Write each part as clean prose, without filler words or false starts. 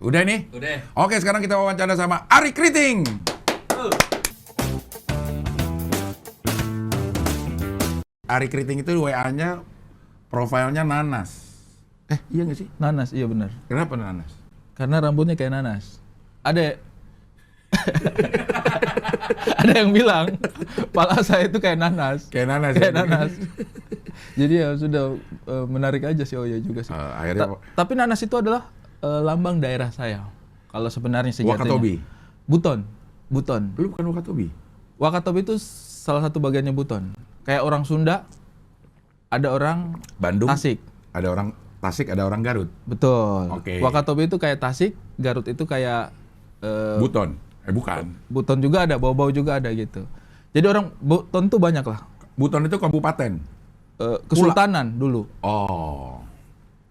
Udah nih? Udah. Oke, sekarang kita wawancara sama Arie Kriting. Arie Kriting itu WA-nya profilnya nanas. Iya nggak sih? Nanas, iya benar. Kenapa nanas? Karena rambutnya kayak nanas. Ada yang bilang pala saya itu kayak nanas. Kayak nanas. Kayak nanas. Jadi ya sudah menarik aja sih. Oh ya juga sih. Akhirnya Tapi nanas itu adalah lambang daerah saya. Kalau sebenarnya sejatinya. Wakatobi. Buton. Lu bukan Wakatobi? Wakatobi itu salah satu bagiannya Buton. Kayak orang Sunda, ada orang Bandung. Tasik. Ada orang Tasik, ada orang Garut. Betul. Oke. Wakatobi itu kayak Tasik, Garut itu kayak Buton. Bukan. Buton juga ada, Bau-Bau juga ada gitu. Jadi orang Buton tuh banyak lah. Buton itu kabupaten. Kesultanan dulu. Oh.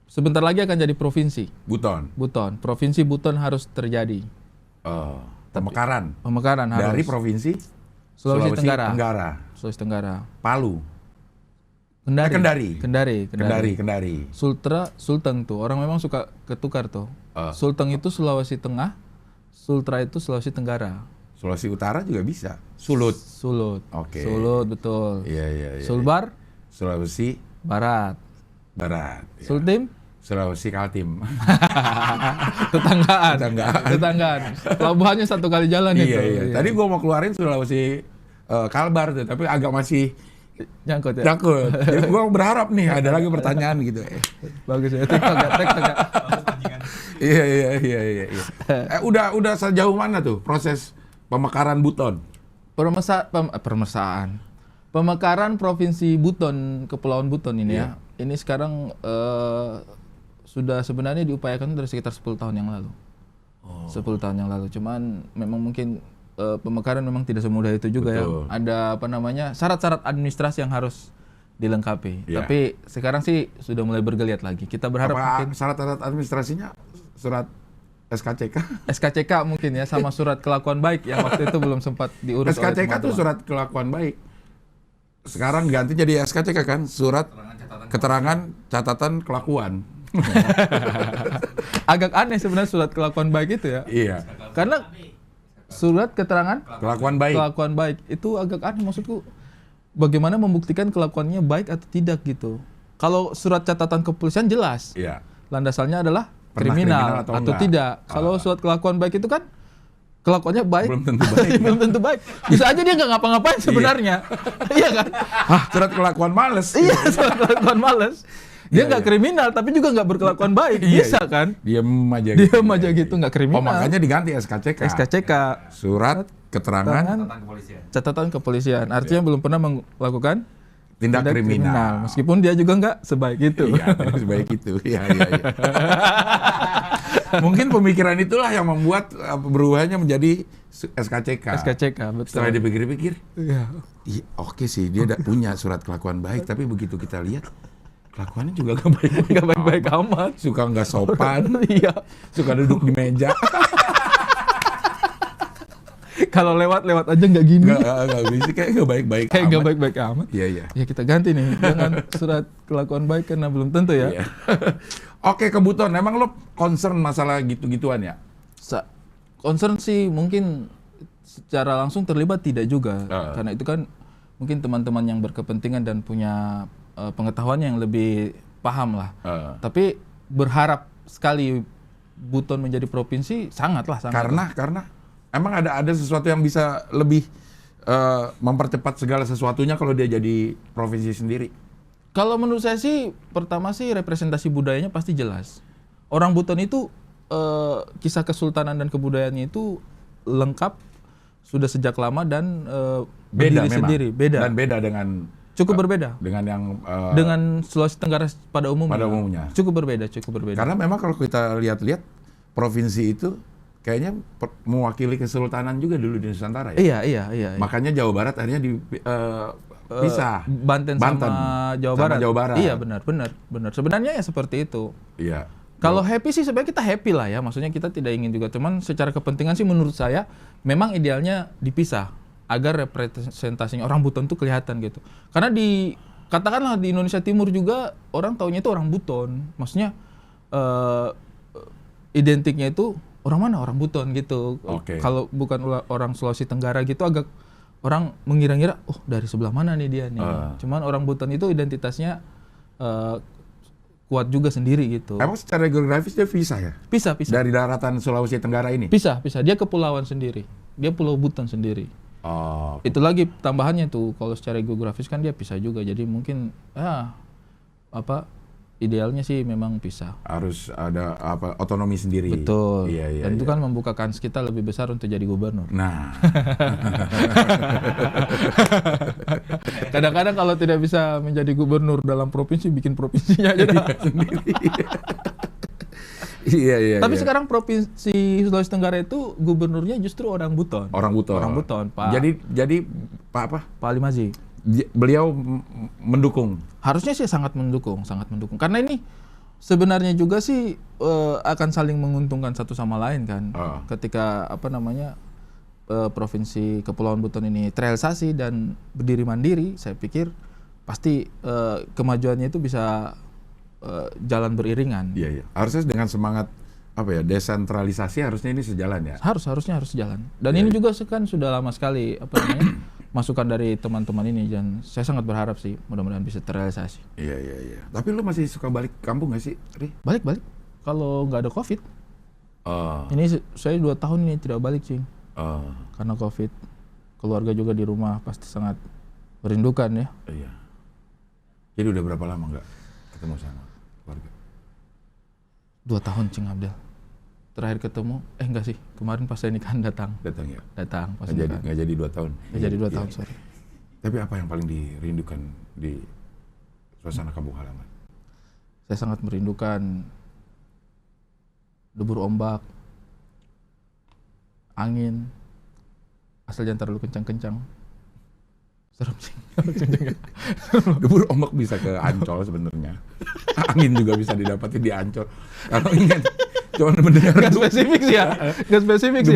Sebentar lagi akan jadi provinsi. Buton. Provinsi Buton harus terjadi. Pemekaran. Pemekaran harus. Dari provinsi Sulawesi Tenggara. Sulawesi Tenggara. Palu. Kendari. Kendari. Sulteng tuh. Orang memang suka ketukar tuh. Sulteng itu Sulawesi Tengah, Sultra itu Sulawesi Tenggara. Sulawesi Utara juga bisa. Sulut. Oke. Sulut betul. Iya. Sulbar, Sulawesi Barat. Barat. Ya. Sultim, Sulawesi Kaltim. Tetanggaan. Pelabuhannya satu kali jalan itu. Iya. Tadi gua mau keluarin Sulawesi Kalbar tuh, tapi agak masih nyangkut ya. Jadi gua berharap nih ada lagi pertanyaan gitu. Bagus ya. TikTok ya. Iya. Udah sejauh mana tuh proses pemekaran Buton? Pemekaran Provinsi Buton, Kepulauan Buton ini Iya. ya. Ini sekarang sudah sebenarnya diupayakan dari sekitar 10 tahun yang lalu. 10 tahun yang lalu. Cuman memang mungkin pemekaran memang tidak semudah itu juga. Betul. Ya. Ada syarat-syarat administrasi yang harus dilengkapi. Iya. Tapi sekarang sih sudah mulai bergeliat lagi. Kita berharap mungkin syarat-syarat administrasinya surat SKCK? SKCK mungkin ya, sama surat kelakuan baik yang waktu itu belum sempat diurus oleh SKCK teman-teman. tuh surat kelakuan baik. Sekarang ganti jadi SKCK kan, surat keterangan catatan kelakuan. Agak aneh sebenarnya surat kelakuan baik itu ya. Iya. Karena surat keterangan Kelakuan baik. kelakuan baik itu agak aneh, maksudku bagaimana membuktikan kelakuannya baik atau tidak gitu. Kalau surat catatan kepolisian jelas. Iya. Landasannya adalah Pernah kriminal atau enggak. tidak. Kalau surat kelakuan baik itu kan kelakuannya baik. Belum tentu baik. Belum tentu baik. Bisa aja dia nggak ngapa-ngapain sebenarnya. Iya kan? Surat kelakuan males. Iya, surat kelakuan males. Dia nggak kriminal tapi juga nggak berkelakuan baik. Bisa kan? Diem aja gitu nggak kriminal. makanya diganti SKCK. SKCK. Surat keterangan Catatan kepolisian. Artinya belum pernah melakukan tindak kriminal. Meskipun dia juga nggak sebaik itu. Iya, sebaik itu. Iya. Mungkin pemikiran itulah yang membuat berubahnya menjadi SKCK. SKCK, betul. Setelah dipikir-pikir, Iya. oke sih dia punya surat kelakuan baik, tapi begitu kita lihat kelakuannya juga gak baik-baik. Nggak baik-baik amat. Suka nggak sopan, Iya. suka duduk di meja. Kalau lewat aja nggak gini. Nggak bisa, kayak nggak baik-baik. Kayak nggak amat. baik-baik amat. Iya. Ya kita ganti nih dengan surat kelakuan baik karena belum tentu ya. Iya. Oke, ke Buton, emang lo concern masalah gitu-gituan ya? Concern sih mungkin secara langsung terlibat tidak juga. Karena itu kan mungkin teman-teman yang berkepentingan dan punya pengetahuan yang lebih paham lah. Tapi berharap sekali Buton menjadi provinsi sangat. Karena emang ada sesuatu yang bisa lebih mempercepat segala sesuatunya kalau dia jadi provinsi sendiri. Kalau menurut saya sih, pertama sih representasi budayanya pasti jelas. Orang Buton itu kisah kesultanan dan kebudayaannya itu lengkap sudah sejak lama dan Beda berdiri memang. sendiri. Beda. Dan beda dengan Cukup berbeda. dengan yang Dengan Sulawesi Tenggara pada umumnya. pada umumnya. Cukup berbeda. Karena memang kalau kita lihat-lihat provinsi itu kayaknya mewakili kesultanan juga dulu di Nusantara ya. Iya. Makanya Jawa Barat akhirnya dipisah. Banten sama Jawa Barat. Iya, benar. Sebenarnya ya seperti itu. Iya. Kalau happy sih sebenarnya kita happy lah ya. Maksudnya kita tidak ingin juga. Cuman secara kepentingan sih menurut saya memang idealnya dipisah agar representasinya orang Buton tuh kelihatan gitu. Karena katakanlah di Indonesia Timur juga orang taunya itu orang Buton. Maksudnya identiknya itu orang mana, orang Buton gitu. Oke. Kalau bukan orang Sulawesi Tenggara gitu agak orang mengira-ngira, oh dari sebelah mana nih dia nih. Cuman orang Buton itu identitasnya kuat juga sendiri gitu. Emang secara geografis dia pisah ya? Pisah. Dari daratan Sulawesi Tenggara ini? Pisah. Dia kepulauan sendiri. Dia Pulau Buton sendiri. Oh. Itu lagi tambahannya tuh, kalau secara geografis kan dia pisah juga. Jadi mungkin idealnya sih memang pisah. Harus ada otonomi sendiri. Betul. Iya, Dan itu kan membuka kans kita lebih besar untuk jadi gubernur. Nah. Kadang-kadang kalau tidak bisa menjadi gubernur dalam provinsi, bikin provinsinya aja dah. Sendiri. Iya. Tapi sekarang provinsi Sulawesi Tenggara itu gubernurnya justru orang Buton. Orang Buton, Pak. Jadi Pak apa? Pak Ali Mazi. Beliau mendukung. Harusnya sih sangat mendukung. Karena ini sebenarnya juga sih akan saling menguntungkan satu sama lain kan. Ketika provinsi Kepulauan Buton ini terrealisasi dan berdiri mandiri, saya pikir pasti kemajuannya itu bisa jalan beriringan. Iya. Harusnya dengan semangat desentralisasi harusnya ini sejalan ya. Harusnya sejalan. Dan ini juga kan sudah lama sekali masukan dari teman-teman ini, dan saya sangat berharap sih mudah-mudahan bisa terrealisasi. Iya. Tapi lu masih suka balik kampung nggak sih, Ri? Balik. Kalau nggak ada COVID. Ini saya 2 tahun ini tidak balik, Cing. Karena COVID. Keluarga juga di rumah pasti sangat merindukan ya. Iya. Jadi udah berapa lama nggak ketemu sama keluarga? 2 tahun, Cing Abdel. Terakhir ketemu, enggak sih, kemarin pas saya nikahan datang ya? Datang pas nikahan. Nggak jadi 2 tahun? Nggak jadi 2 tahun, sorry. Tapi apa yang paling dirindukan di suasana kampung halaman? Saya sangat merindukan debur ombak, angin, asal jangan terlalu kencang-kencang. Serem sih. Debur ombak bisa ke Ancol sebenarnya. Angin juga bisa didapati di Ancol. Kalau ingat, cuma mendengar. Nggak spesifik sih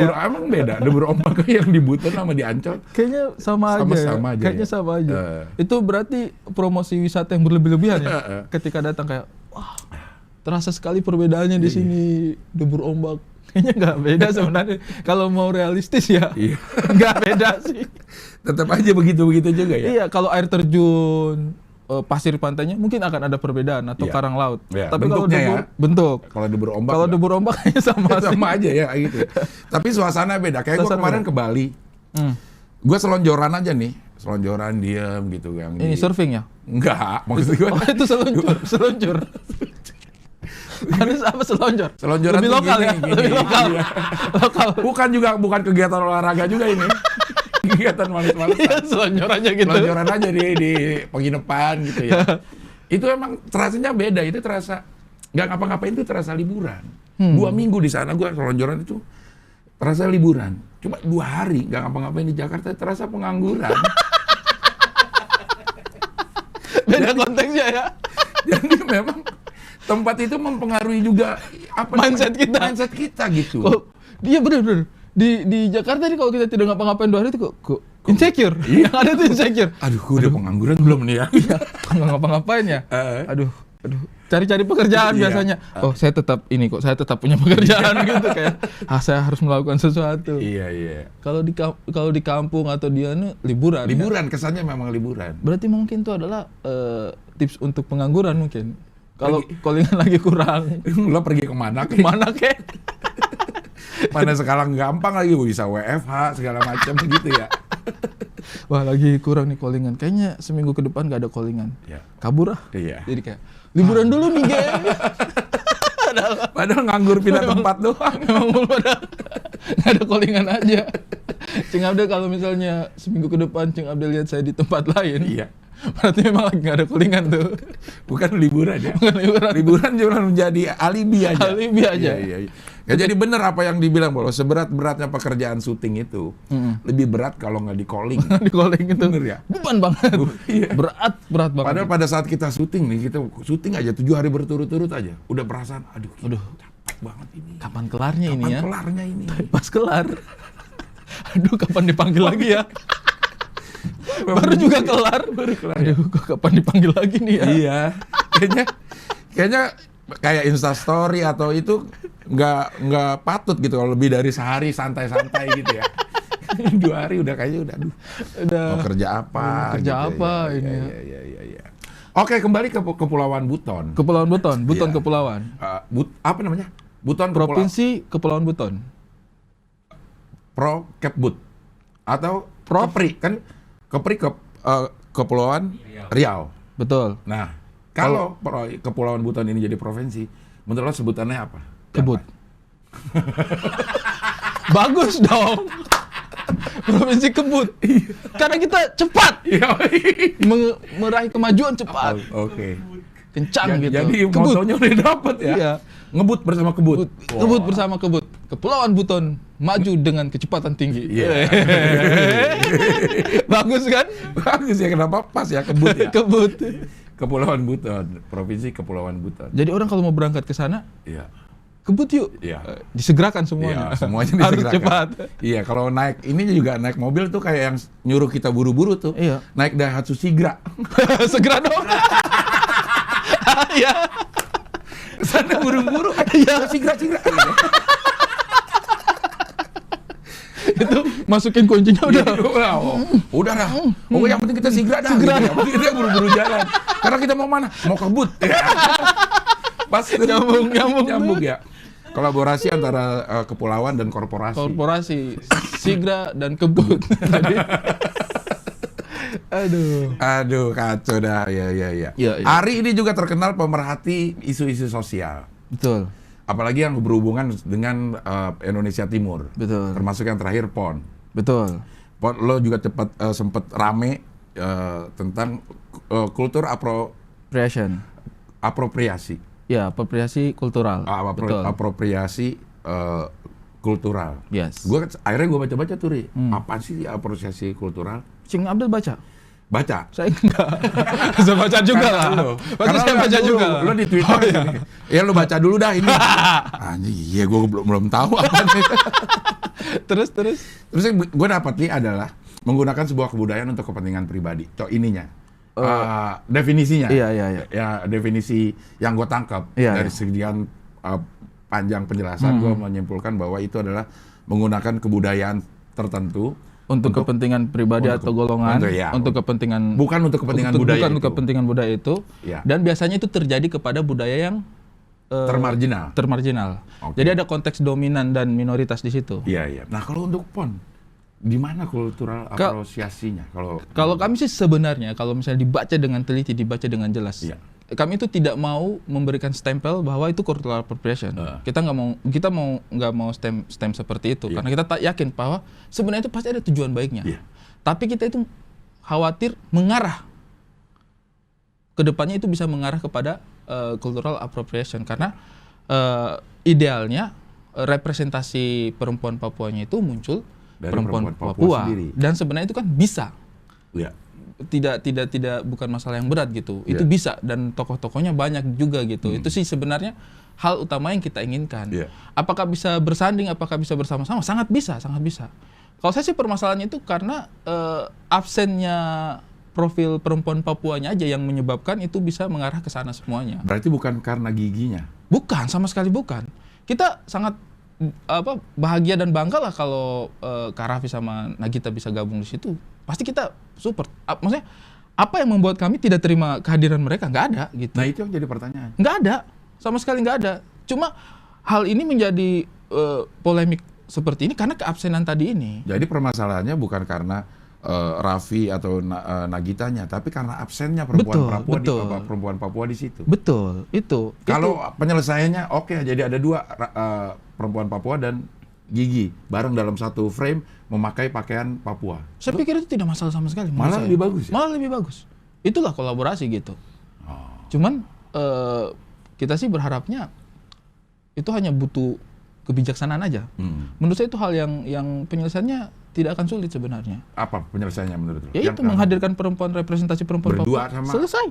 ya. Emang beda. Debur ombak yang di Buton sama di Ancol. Kayaknya sama aja. Kayaknya sama aja. Itu berarti promosi wisata yang berlebih-lebihan ya. Ketika datang kayak, wah, terasa sekali perbedaannya di sini debur ombak. Kayaknya nggak beda sebenarnya. Kalau mau realistis ya, nggak beda sih. Tetap aja begitu-begitu juga ya. Iya, kalau air terjun, pasir pantainya mungkin akan ada perbedaan atau karang laut. Ya, tapi kalau bentuk. Kalau debur ombak. Kalau debur ombak kayaknya sama aja ya gitu. Tapi suasana beda. Kayak gue kemarin ke Bali. Gue selonjoran aja nih. Selonjoran diam gitu yang ini surfing ya? Enggak, maksud gue. Oh, itu seluncur. Harus apa selonjor? Selonjoran lebih lokal gini, ya? Lebih lokal. Iya. Lokal. Bukan kegiatan olahraga juga ini. Kegiatan malas-malasan. Iya, selonjor aja gitu. Selonjoran aja di penginapan gitu ya. Itu emang terasanya beda, itu terasa nggak ngapa-ngapain, itu terasa liburan. 2 minggu di sana gua selonjoran itu terasa liburan. Cuma 2 hari nggak ngapa-ngapain di Jakarta terasa pengangguran. Beda konteksnya ya. Jadi memang tempat itu mempengaruhi juga mindset kita gitu. Dia bener-bener di Jakarta nih, kalau kita tidak ngapa-ngapain 2 hari itu kok insecure. Iya. Yang ada tuh insecure. Aduh, udah pengangguran belum nih ya? Nggak ngapa-ngapain ya. Aduh. Cari-cari pekerjaan biasanya. Oh, saya tetap punya pekerjaan gitu kayak. saya harus melakukan sesuatu. Iya. Kalau di kampung atau dia liburan. Liburan, kesannya memang liburan. Berarti mungkin itu adalah tips untuk pengangguran mungkin. Kalau callingan lagi kurang. Lo pergi kemana? Mana sekarang gampang lagi bisa WFH segala macam gitu ya. Wah, lagi kurang nih callingan. Kayaknya seminggu ke depan gak ada callingan. Ya. Kabur ah. Iya. Jadi kayak liburan dulu nih, geng. Padahal nganggur pindah tempat doang. Memang padahal gak ada callingan aja. Cing Abdel kalau misalnya seminggu ke depan Cing Abdel lihat saya di tempat lain. Iya. Berarti memang lagi gak ada callingan tuh. Bukan liburan ya. Liburan cuma menjadi alibi aja. Iya. Ya, jadi benar apa yang dibilang bahwa seberat-beratnya pekerjaan syuting itu lebih berat kalau nggak di calling. Di calling itu bener ya? Beban banget. Iya. Berat banget. Padahal pada saat kita syuting nih, kita syuting aja 7 hari berturut-turut aja, udah perasaan aduh capek banget ini. Kapan kelarnya ini ya? Kapan kelarnya ini? Pas kelar. Aduh, kapan dipanggil lagi ya? Baru juga kelar. Baru kelar. Aduh, kapan dipanggil lagi nih ya? Iya. Kayaknya kayak Instastory atau itu nggak patut gitu kalau lebih dari sehari santai-santai gitu ya. 2 hari udah kayaknya udah mau kerja apa Kerja gitu apa ya. ini Ya. Oke, kembali ke Kepulauan Buton. Kepulauan Buton, Buton Iya. Kepulauan. Apa namanya? Buton Provinsi Kepulauan Buton. Pro Kepbut atau Prof. Kepri kan Kepulauan Riau. Betul. Nah, kalau Kepulauan Buton ini jadi provinsi, menurut lo sebutannya apa? Kebut. Bagus dong. Provinsi Kebut. Karena kita cepat. Meraih kemajuan cepat. Oke. Kencang gitu. Jadi Kebut. motonya udah dapet ya. Iya. Ngebut bersama Kebut. Kebut bersama Kebut. Kepulauan Buton maju dengan kecepatan tinggi. Iya. Bagus kan? Bagus ya, kenapa pas ya Kebut ya? Kebut. Kepulauan Buton, Provinsi Kepulauan Buton. Jadi orang kalau mau berangkat ke sana, Iya. Kebut yuk. Iya. Disegerakan semuanya. Iya, semuanya Harus disegerakan. cepat. Iya, kalau naik ini juga naik mobil tuh kayak yang nyuruh kita buru-buru tuh. Iya. Naik Daihatsu Sigra. Segera dong. Iya. Sana buru-buru. Iya. Sigra. Itu masukin kuncinya udah. Udah lah. Oh, yang penting kita Sigra dah. Sigra. Gitu ya. Yang penting kita buru-buru jalan. Karena kita mau mana? Mau Kebut. Pas nyambung ya. Kolaborasi antara kepulauan dan korporasi. Korporasi Sigra dan Kebut. Jadi, Aduh, kacau dah. Ya. Iya. Ari ini juga terkenal pemerhati isu-isu sosial. Betul. Apalagi yang berhubungan dengan Indonesia Timur. Betul. Termasuk yang terakhir PON. Betul. PON lo juga sempat rame tentang kultur apropriasi. Ya, apropriasi kultural. Betul. Apropriasi kultural. Yes. Akhirnya gue baca-baca tuh, Ri. Apa sih apropriasi kultural? Cing Abdul baca? Baca. Saya enggak. Saya baca juga lah. Pasti saya baca juga. Lo di Twitter ya lo baca dulu dah ini. Anjir, iya gue belum tahu apa nih. Terus Terus gue dapat nih adalah menggunakan sebuah kebudayaan untuk kepentingan pribadi. Ininya. Definisinya. Iya. Ya, definisi yang gue tangkap Iya, dari sekian panjang penjelasan, gue menyimpulkan bahwa itu adalah menggunakan kebudayaan tertentu untuk kepentingan pribadi atau golongan, untuk kepentingan bukan untuk kepentingan budaya bukan itu. untuk kepentingan budaya itu. Ya. Dan biasanya itu terjadi kepada budaya yang termarginal. Oke. Jadi ada konteks dominan dan minoritas di situ. Iya. Nah, kalau untuk PON, di mana kultural apresiasinya? Kalau kami sih sebenarnya kalau misalnya dibaca dengan teliti, dibaca dengan jelas. Iya. Kami itu tidak mau memberikan stempel bahwa itu cultural appropriation. Kita nggak mau stem seperti itu, karena kita tak yakin bahwa sebenarnya itu pasti ada tujuan baiknya. Tapi kita itu khawatir mengarah ke depannya itu bisa mengarah kepada cultural appropriation, karena idealnya representasi perempuan Papuanya itu muncul dari perempuan Papua sendiri. Dan sebenarnya itu kan bisa. Tidak bukan masalah yang berat gitu. Itu bisa, dan tokoh-tokohnya banyak juga gitu. Itu sih sebenarnya hal utama yang kita inginkan. Apakah bisa bersanding, apakah bisa bersama-sama? Sangat bisa. Kalau saya sih permasalahannya itu karena absennya profil perempuan Papuanya aja yang menyebabkan itu bisa mengarah ke sana semuanya. Berarti bukan karena giginya? Bukan, sama sekali bukan. Kita sangat bahagia dan bangga lah kalau Kak Raffi sama Nagita bisa gabung di situ. Pasti kita support. Maksudnya apa yang membuat kami tidak terima kehadiran mereka? Nggak ada gitu. Nah, itu yang jadi pertanyaan. Nggak ada, sama sekali nggak ada. Cuma hal ini menjadi polemik seperti ini karena keabsenan tadi ini. Jadi permasalahannya bukan karena Raffi atau Nagitanya, tapi karena absennya perempuan Papua di situ. Betul, itu. Kalau penyelesaiannya jadi ada 2 perempuan Papua dan Gigi bareng dalam satu frame memakai pakaian Papua. Saya pikir itu tidak masalah sama sekali. Malah lebih bagus. Malah lebih bagus. Itulah kolaborasi gitu. Cuman kita sih berharapnya itu hanya butuh kebijaksanaan aja. Menurut saya itu hal yang penyelesaiannya tidak akan sulit sebenarnya. Apa penyelesaiannya menurut lo? Ya itu menghadirkan representasi perempuan berdua Papua. sama Selesai.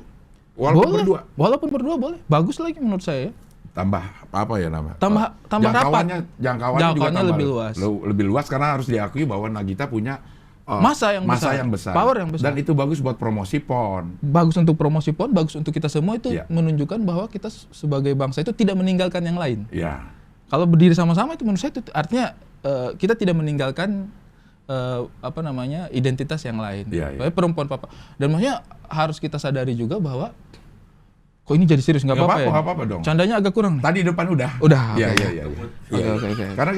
Walaupun berdua boleh. Bagus lagi menurut saya. Tambah apa ya nama? Tambah rapat. Jangkauannya juga tambah lebih luas. Lebih luas karena harus diakui bahwa Nagita punya massa yang besar, power yang besar. Dan itu bagus buat promosi PON. Bagus untuk promosi PON, bagus untuk kita semua itu menunjukkan bahwa kita sebagai bangsa itu tidak meninggalkan yang lain. Iya. Kalau berdiri sama-sama itu menurut saya itu artinya kita tidak meninggalkan identitas yang lain. Perempuan papa. Dan maksudnya harus kita sadari juga bahwa kok ini jadi serius, nggak apa-apa ya? Nggak apa-apa dong. Candanya agak kurang nih. Tadi depan udah. Iya. Oke. Karena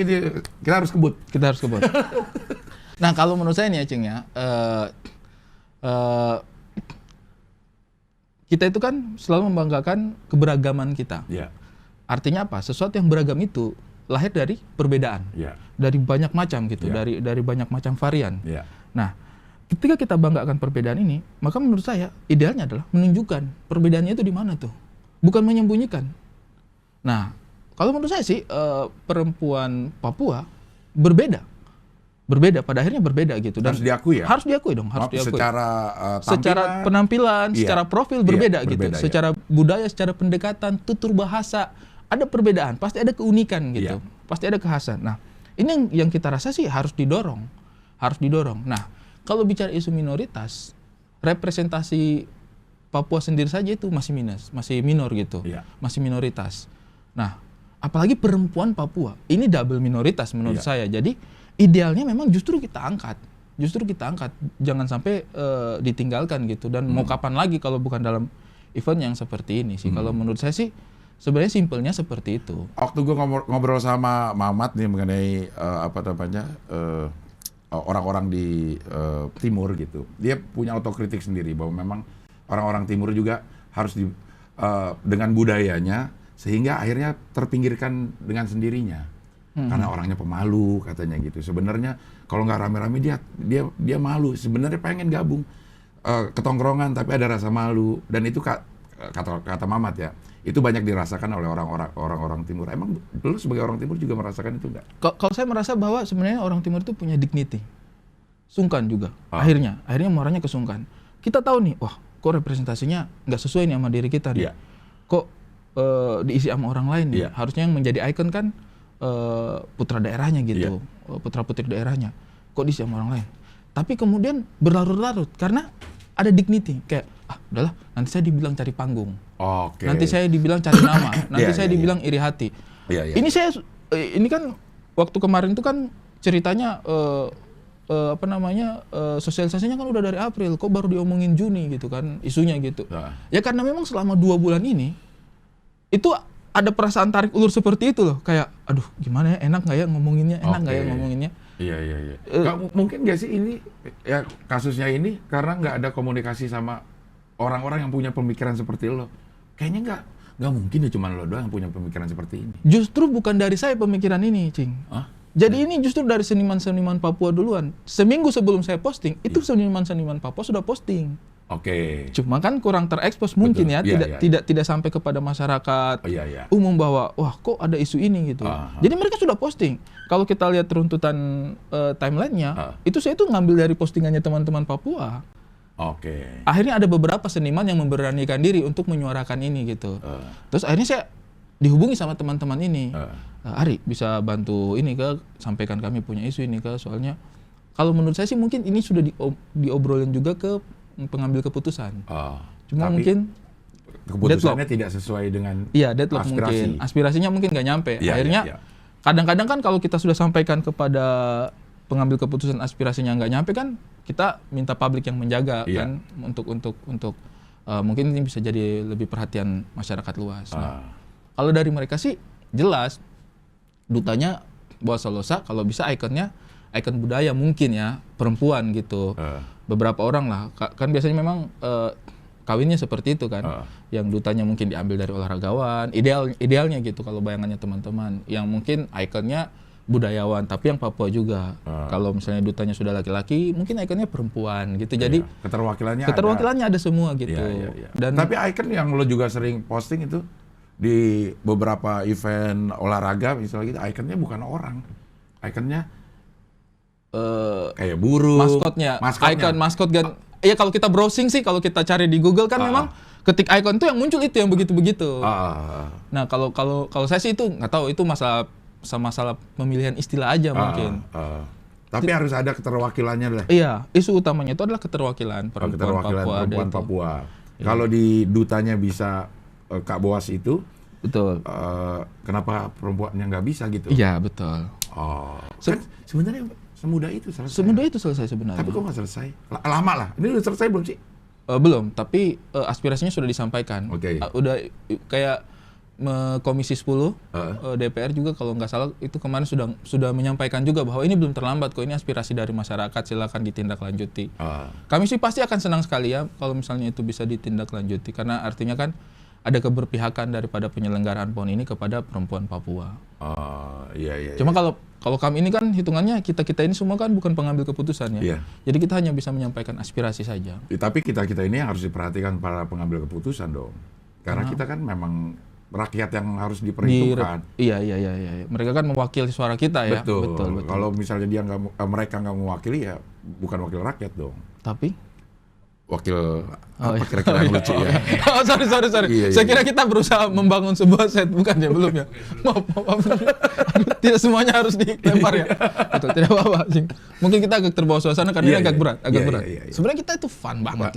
kita harus kebut. Kita harus kebut. Nah, kalau menurut saya nih ya, Cing ya, kita itu kan selalu membanggakan keberagaman kita. Iya. Artinya apa? Sesuatu yang beragam itu lahir dari perbedaan. Iya. Dari banyak macam gitu, dari banyak macam varian. Iya. Nah, ketika kita banggakan perbedaan ini, maka menurut saya idealnya adalah menunjukkan perbedaannya itu di mana tuh, bukan menyembunyikan. Nah, kalau menurut saya sih perempuan Papua berbeda, pada akhirnya berbeda gitu. Dan harus diakui ya? Harus diakui dong, harus diakui. Secara penampilan, secara profil berbeda gitu. Secara budaya, secara pendekatan, tutur bahasa, ada perbedaan, pasti ada keunikan gitu. Pasti ada kekhasan. Nah, ini yang kita rasa sih harus didorong. Nah, kalau bicara isu minoritas, representasi Papua sendiri saja itu masih minor gitu, masih minoritas. Nah, apalagi perempuan Papua, ini double minoritas menurut saya. Jadi idealnya memang justru kita angkat, jangan sampai ditinggalkan gitu. Dan mau kapan lagi kalau bukan dalam event yang seperti ini sih. Kalau menurut saya sih sebenarnya simpelnya seperti itu. Waktu gue ngobrol sama Mamat nih mengenai orang-orang di timur gitu, dia punya otokritik sendiri bahwa memang orang-orang timur juga harus dengan budayanya sehingga akhirnya terpinggirkan dengan sendirinya karena orangnya pemalu katanya gitu. Sebenarnya kalau nggak rame-rame dia malu, sebenarnya pengen gabung ketongkrongan tapi ada rasa malu, dan itu kata Mamat ya, itu banyak dirasakan oleh orang-orang timur. Emang lu sebagai orang timur juga merasakan itu nggak? Kalau saya merasa bahwa sebenarnya orang timur itu punya dignity, sungkan juga. Akhirnya muaranya ke sungkan. Kita tahu nih, wah kok representasinya nggak sesuai nih sama diri kita nih. Kok diisi sama orang lain nih. Harusnya yang menjadi ikon kan putra daerahnya gitu, putra putri daerahnya. Kok diisi sama orang lain? Tapi kemudian berlarut-larut karena ada dignity, kayak udahlah, nanti saya dibilang cari panggung, nanti saya dibilang cari nama, nanti saya dibilang iri hati. Ini kan waktu kemarin itu kan ceritanya sosialisasinya kan udah dari April, kok baru diomongin Juni gitu kan isunya gitu. Ya karena memang selama 2 bulan ini itu ada perasaan tarik ulur seperti itu loh, kayak aduh gimana ya, enak nggak ya ngomonginnya, Iya. Mungkin nggak sih ini ya kasusnya ini karena nggak ada komunikasi sama orang-orang yang punya pemikiran seperti lo. Kayaknya nggak mungkin ya cuma lo doang yang punya pemikiran seperti ini. Justru bukan dari saya pemikiran ini, Cing. Jadi ini justru dari seniman-seniman Papua duluan. Seminggu sebelum saya posting, itu seniman-seniman Papua sudah posting. Cuma kan kurang terekspos mungkin. Tidak sampai kepada masyarakat umum bahwa wah kok ada isu ini gitu. Jadi mereka sudah posting. Kalau kita lihat runtutan timelinenya, itu saya tuh ngambil dari postingannya teman-teman Papua. Akhirnya ada beberapa seniman yang memberanikan diri untuk menyuarakan ini gitu. Terus akhirnya saya dihubungi sama teman-teman ini. Ari bisa bantu ini sampaikan kami punya isu ini soalnya kalau menurut saya sih mungkin ini sudah diobrolin juga ke pengambil keputusan. Cuma mungkin keputusannya tidak sesuai dengan deadlock mungkin. Aspirasinya mungkin nggak nyampe. Akhirnya kadang-kadang kan kalau kita sudah sampaikan kepada pengambil keputusan aspirasinya nggak nyampe kan, kita minta publik yang menjaga kan untuk mungkin ini bisa jadi lebih perhatian masyarakat luas. Kalau dari mereka sih jelas dutanya Boa Salosa kalau bisa ikonnya ikon budaya mungkin ya, perempuan gitu. Beberapa orang lah, kan biasanya memang kawinnya seperti itu kan. Yang dutanya mungkin diambil dari olahragawan, idealnya gitu kalau bayangannya teman-teman. Yang mungkin ikonnya budayawan, tapi yang Papua juga. Kalau misalnya dutanya sudah laki-laki, mungkin ikonnya perempuan gitu. Jadi keterwakilannya ada semua gitu. Dan tapi ikon yang lo juga sering posting itu di beberapa event olahraga misalnya gitu, ikonnya bukan orang. Ikonnya kayak burung, ikon maskot kan. Iya kalau kita browsing sih, kalau kita cari di Google kan memang ketik ikon tuh yang muncul itu yang begitu-begitu. Nah kalau saya sih itu nggak tahu, itu masalah pemilihan istilah aja mungkin. Tapi harus ada keterwakilannya lah. Iya, isu utamanya itu adalah keterwakilan perempuan Papua. Kalau di dutanya bisa Kak Boas itu, betul. Kenapa perempuannya nggak bisa gitu? Iya, betul. Oh, kan sebenarnya semudah itu selesai. Semudah itu selesai sebenarnya. Tapi kok nggak selesai? Lama lah. Ini udah selesai belum sih? Belum, tapi aspirasinya sudah disampaikan. Oke. Udah kayak Komisi 10 DPR juga kalau nggak salah itu kemarin sudah menyampaikan juga bahwa ini belum terlambat kok, ini aspirasi dari masyarakat, silakan ditindaklanjuti. Kami sih pasti akan senang sekali ya kalau misalnya itu bisa ditindaklanjuti, karena artinya kan ada keberpihakan daripada penyelenggaraan PON ini kepada perempuan Papua. Iya. Cuma kalau kami ini kan hitungannya kita ini semua kan bukan pengambil keputusan ya. Iya. Jadi kita hanya bisa menyampaikan aspirasi saja. Tapi kita ini harus diperhatikan para pengambil keputusan dong. Karena kita kan memang rakyat yang harus diperhitungkan. Iya. Mereka kan mewakili suara kita ya. Betul. Kalau misalnya mereka nggak mewakili ya bukan wakil rakyat dong. Tapi wakil kira-kira yang lucu ya. Sorry. Iya. Saya kira kita berusaha membangun sebuah set, bukan ya, belum ya. Maaf. Tidak semuanya harus dilempar ya. Betul, tidak apa-apa. Mungkin kita agak terbawa suasana karena ini agak berat. Iya. Sebenarnya kita itu fun banget.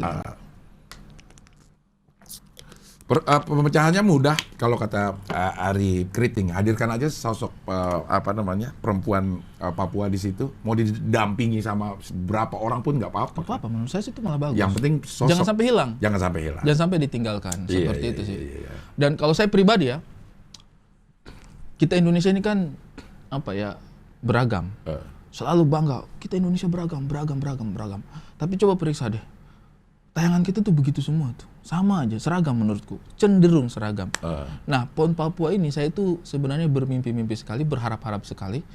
Pemecahannya mudah kalau kata Ari Kriting, hadirkan aja sosok perempuan Papua di situ, mau didampingi sama berapa orang pun nggak apa-apa. Apa menurut saya sih itu malah bagus. Yang penting sosok, jangan sampai hilang. Jangan sampai ditinggalkan seperti itu sih. Iya. Dan kalau saya pribadi ya, kita Indonesia ini kan beragam. Selalu bangga kita Indonesia beragam. Tapi coba periksa deh. Tayangan kita tuh begitu semua tuh. Sama aja, seragam menurutku. Cenderung seragam. Nah, PON Papua ini saya tuh sebenarnya bermimpi-mimpi sekali, berharap-harap sekali.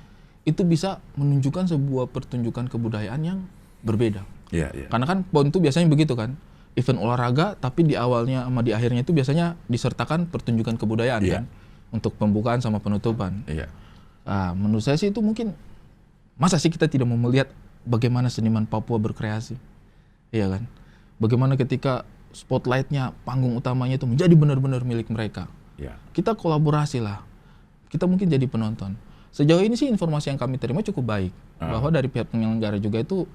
Itu bisa menunjukkan sebuah pertunjukan kebudayaan yang berbeda. Iya. Karena kan PON tuh biasanya begitu kan. Event olahraga, tapi di awalnya sama di akhirnya itu biasanya disertakan pertunjukan kebudayaan kan. Untuk pembukaan sama penutupan. Iya. Menurut saya sih itu mungkin, masa sih kita tidak mau melihat bagaimana seniman Papua berkreasi? Iya kan? Bagaimana ketika spotlightnya, panggung utamanya itu menjadi benar-benar milik mereka. Ya. Kita kolaborasi lah. Kita mungkin jadi penonton. Sejauh ini sih informasi yang kami terima cukup baik. Bahwa dari pihak penyelenggara juga itu,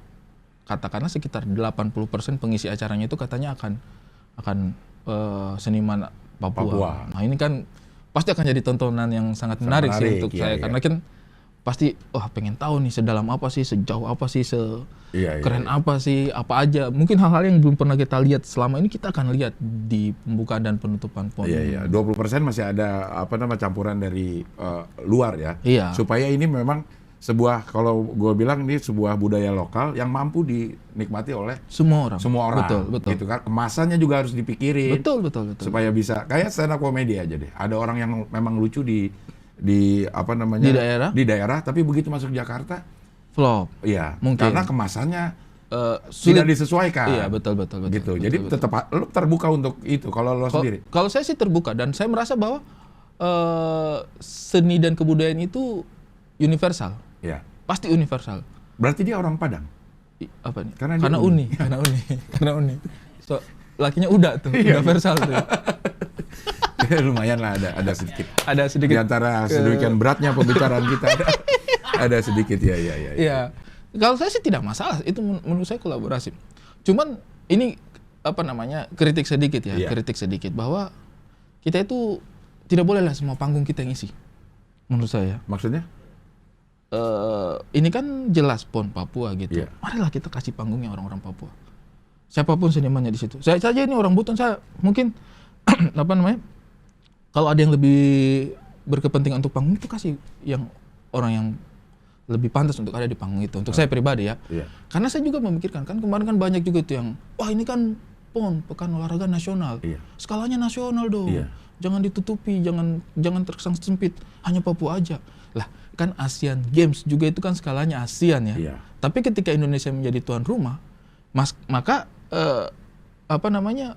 katakanlah sekitar 80% pengisi acaranya itu katanya akan seniman Papua. Nah ini kan pasti akan jadi tontonan yang sangat menarik sih untuk saya. Karena kan pasti, pengen tahu nih sedalam apa sih, sejauh apa sih, keren apa sih, apa aja. Mungkin hal-hal yang belum pernah kita lihat selama ini kita akan lihat di pembukaan dan penutupan PON. Iya. 20% masih ada campuran dari luar ya. Iya. Supaya ini memang sebuah, kalau gue bilang ini sebuah budaya lokal yang mampu dinikmati oleh semua orang. Betul. Gitu kan. Kemasannya juga harus dipikirin. Betul. Supaya bisa kayak stand up comedy aja deh. Ada orang yang memang lucu di daerah, tapi begitu masuk Jakarta flop. Iya, mungkin karena kemasannya tidak disesuaikan. Iya, betul. Gitu. Jadi tetap lo terbuka untuk itu kalau lo sendiri. Kalau saya sih terbuka, dan saya merasa bahwa seni dan kebudayaan itu universal. Iya. Pasti universal. Berarti dia orang Padang. Apa nih? Karena uni. So, lakinya udah tuh, universal tuh. Lumayan lah ada sedikit. Ada sedikit. Di antara sedemikian beratnya pembicaraan kita ada sedikit ya. Iya. Kalau saya sih tidak masalah, itu menurut saya kolaborasi. Cuman ini kritik sedikit ya, kritik sedikit bahwa kita itu tidak boleh lah semua panggung kita yang isi. Menurut saya. Maksudnya? Ini kan jelas PON Papua gitu. Yeah. Marilah kita kasih panggungnya orang-orang Papua. Siapapun senimannya di situ. Saya saja ini orang Buton, saya mungkin kalau ada yang lebih berkepentingan untuk panggung itu kasih orang yang lebih pantas untuk ada di panggung itu. Untuk saya pribadi ya. Yeah. Karena saya juga memikirkan, kan kemarin kan banyak juga tuh yang, ini kan PON, Pekan Olahraga Nasional. Yeah. Skalanya nasional dong. Yeah. Jangan ditutupi, jangan terkesan sempit, hanya Papua aja. Lah, kan Asian Games juga itu kan skalanya ASEAN ya. Yeah. Tapi ketika Indonesia menjadi tuan rumah, maka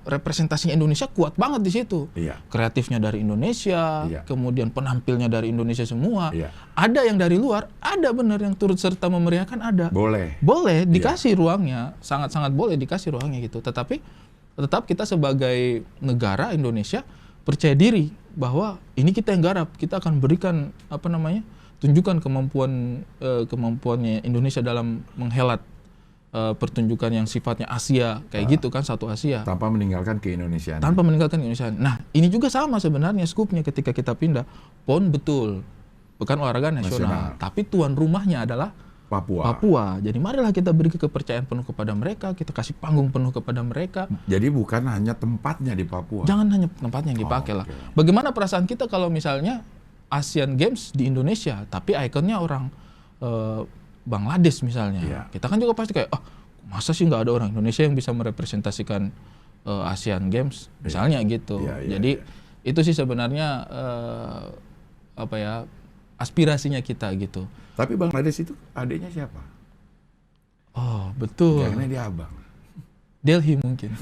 representasinya Indonesia kuat banget di situ. Iya. Kreatifnya dari Indonesia, kemudian penampilnya dari Indonesia semua. Iya. Ada yang dari luar, ada benar yang turut serta memeriahkan, ada. Boleh dikasih ruangnya, sangat-sangat boleh dikasih ruangnya gitu. Tetapi tetap kita sebagai negara Indonesia percaya diri bahwa ini kita yang garap, kita akan berikan tunjukkan kemampuannya Indonesia dalam menghelat pertunjukan yang sifatnya Asia kayak gitu kan, satu Asia tanpa meninggalkan keindonesiaan. Tanpa meninggalkan Indonesia. Nah, ini juga sama sebenarnya skupnya ketika kita pindah. PON betul, bukan olahraga nasional, tapi tuan rumahnya adalah Papua. Jadi marilah kita beri kepercayaan penuh kepada mereka, kita kasih panggung penuh kepada mereka. Jadi bukan hanya tempatnya di Papua. Jangan hanya tempatnya yang dipakai lah. Bagaimana perasaan kita kalau misalnya Asian Games di Indonesia, tapi ikonnya orang Bangladesh misalnya. Kita kan juga pasti kayak, masa sih nggak ada orang Indonesia yang bisa merepresentasikan Asian Games, misalnya gitu. Jadi itu sih sebenarnya aspirasinya kita gitu. Tapi Bangladesh itu adiknya siapa? Oh betul. Karena dia abang. Delhi mungkin.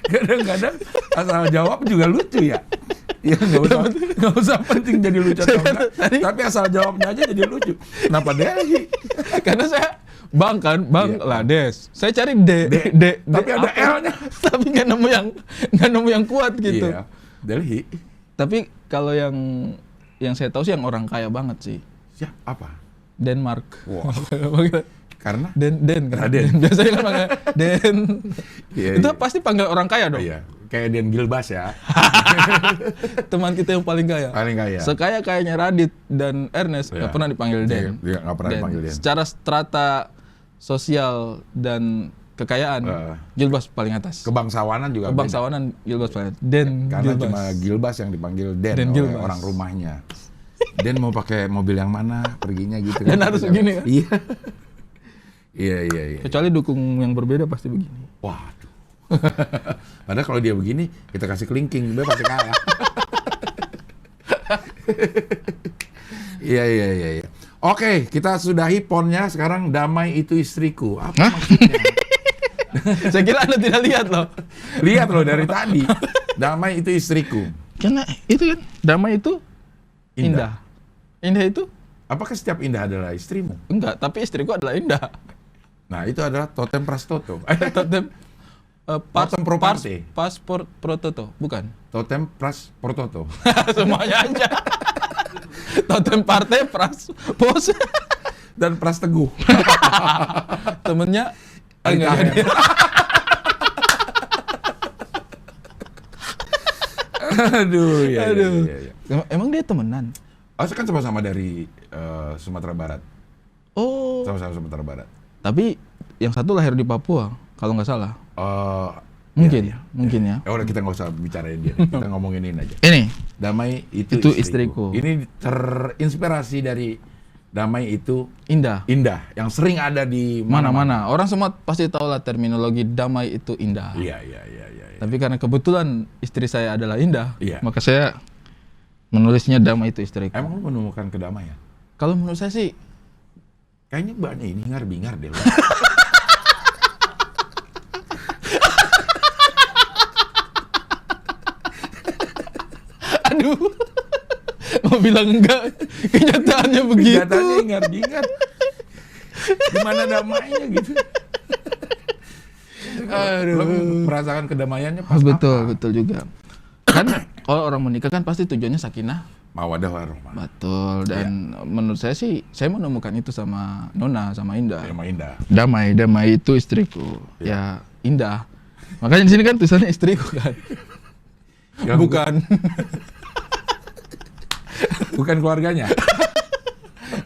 Kadang-kadang asal jawab juga lucu ya. Ya nggak usah penting jadi lucu atau enggak. Tapi asal jawabnya aja jadi lucu. Kenapa Delhi? Karena saya Bangladesh. Saya cari D. Tapi ada L-nya. Tapi nggak nemu yang kuat gitu. Iya. Delhi. Tapi kalau yang saya tahu sih yang orang kaya banget sih. Apa? Denmark. Wow. Karena? Den. Biasanya kan panggil Den. Itu pasti panggil orang kaya dong. Iya. Kayak Den Gilbas ya. Teman kita yang paling kaya. Sekaya-kayanya Radit dan Ernest nggak pernah dipanggil Den. Iya, nggak pernah dipanggil Den. Secara strata sosial dan kekayaan, Gilbas paling atas. Kebangsawanan juga. Kebangsawanan Gilbas paling atas. Den Karena Gilbas. cuma Gilbas yang dipanggil Den oleh orang rumahnya. Den mau pakai mobil yang mana, perginya gitu. Dan harus begini kan? Iya. Kecuali dukung yang berbeda pasti begini. Waduh. Padahal kalau dia begini, kita kasih kelingking, dia pasti kalah. Iya. Oke, kita sudahi ponnya. Sekarang damai itu istriku. Apa maksudnya? Saya kira Anda tidak lihat loh. Lihat loh dari tadi. Damai itu istriku. Karena itu kan, damai itu indah. Indah itu? Apakah setiap indah adalah istrimu? Enggak, tapi istriku adalah indah. Nah, itu adalah totem prastoto. Totem totem proparte. Paspor prototo, bukan? Totem pras prototo. Semuanya aja. Totem partai pras pos dan pras teguh. Temennya enggak jadi. Aduh. Emang dia temenan? Kan sama-sama dari Sumatera Barat. Oh. Sama-sama Sumatera Barat. Tapi yang satu lahir di Papua, kalau nggak salah. Mungkin ya. Udah kita nggak usah bicarain dia. Kita ngomongin ini aja. Ini. Damai itu istriku. Ini terinspirasi dari damai itu indah. Yang sering ada di mana-mana. Orang semua pasti tahu lah terminologi damai itu indah. Iya. Tapi karena kebetulan istri saya adalah indah, maka saya menulisnya damai itu istriku. Emang lu menemukan kedamaian? Kalau menurut saya sih kayaknya banyak ini hingar-bingar deh. Aduh, mau bilang enggak, kenyataannya begitu. Kenyataannya hingar-bingar. Gimana damainya gitu? Lo merasakan kedamaiannya pas Betul juga. Kan kalau orang menikah kan pasti tujuannya sakinah mawaddah warahmah. Betul. Dan menurut saya sih, saya menemukan itu sama Nona, sama Indah. Sama Indah. Damai itu istriku. Ya indah. Makanya di sini kan tulisannya istriku kan. Bukan. Bukan keluarganya.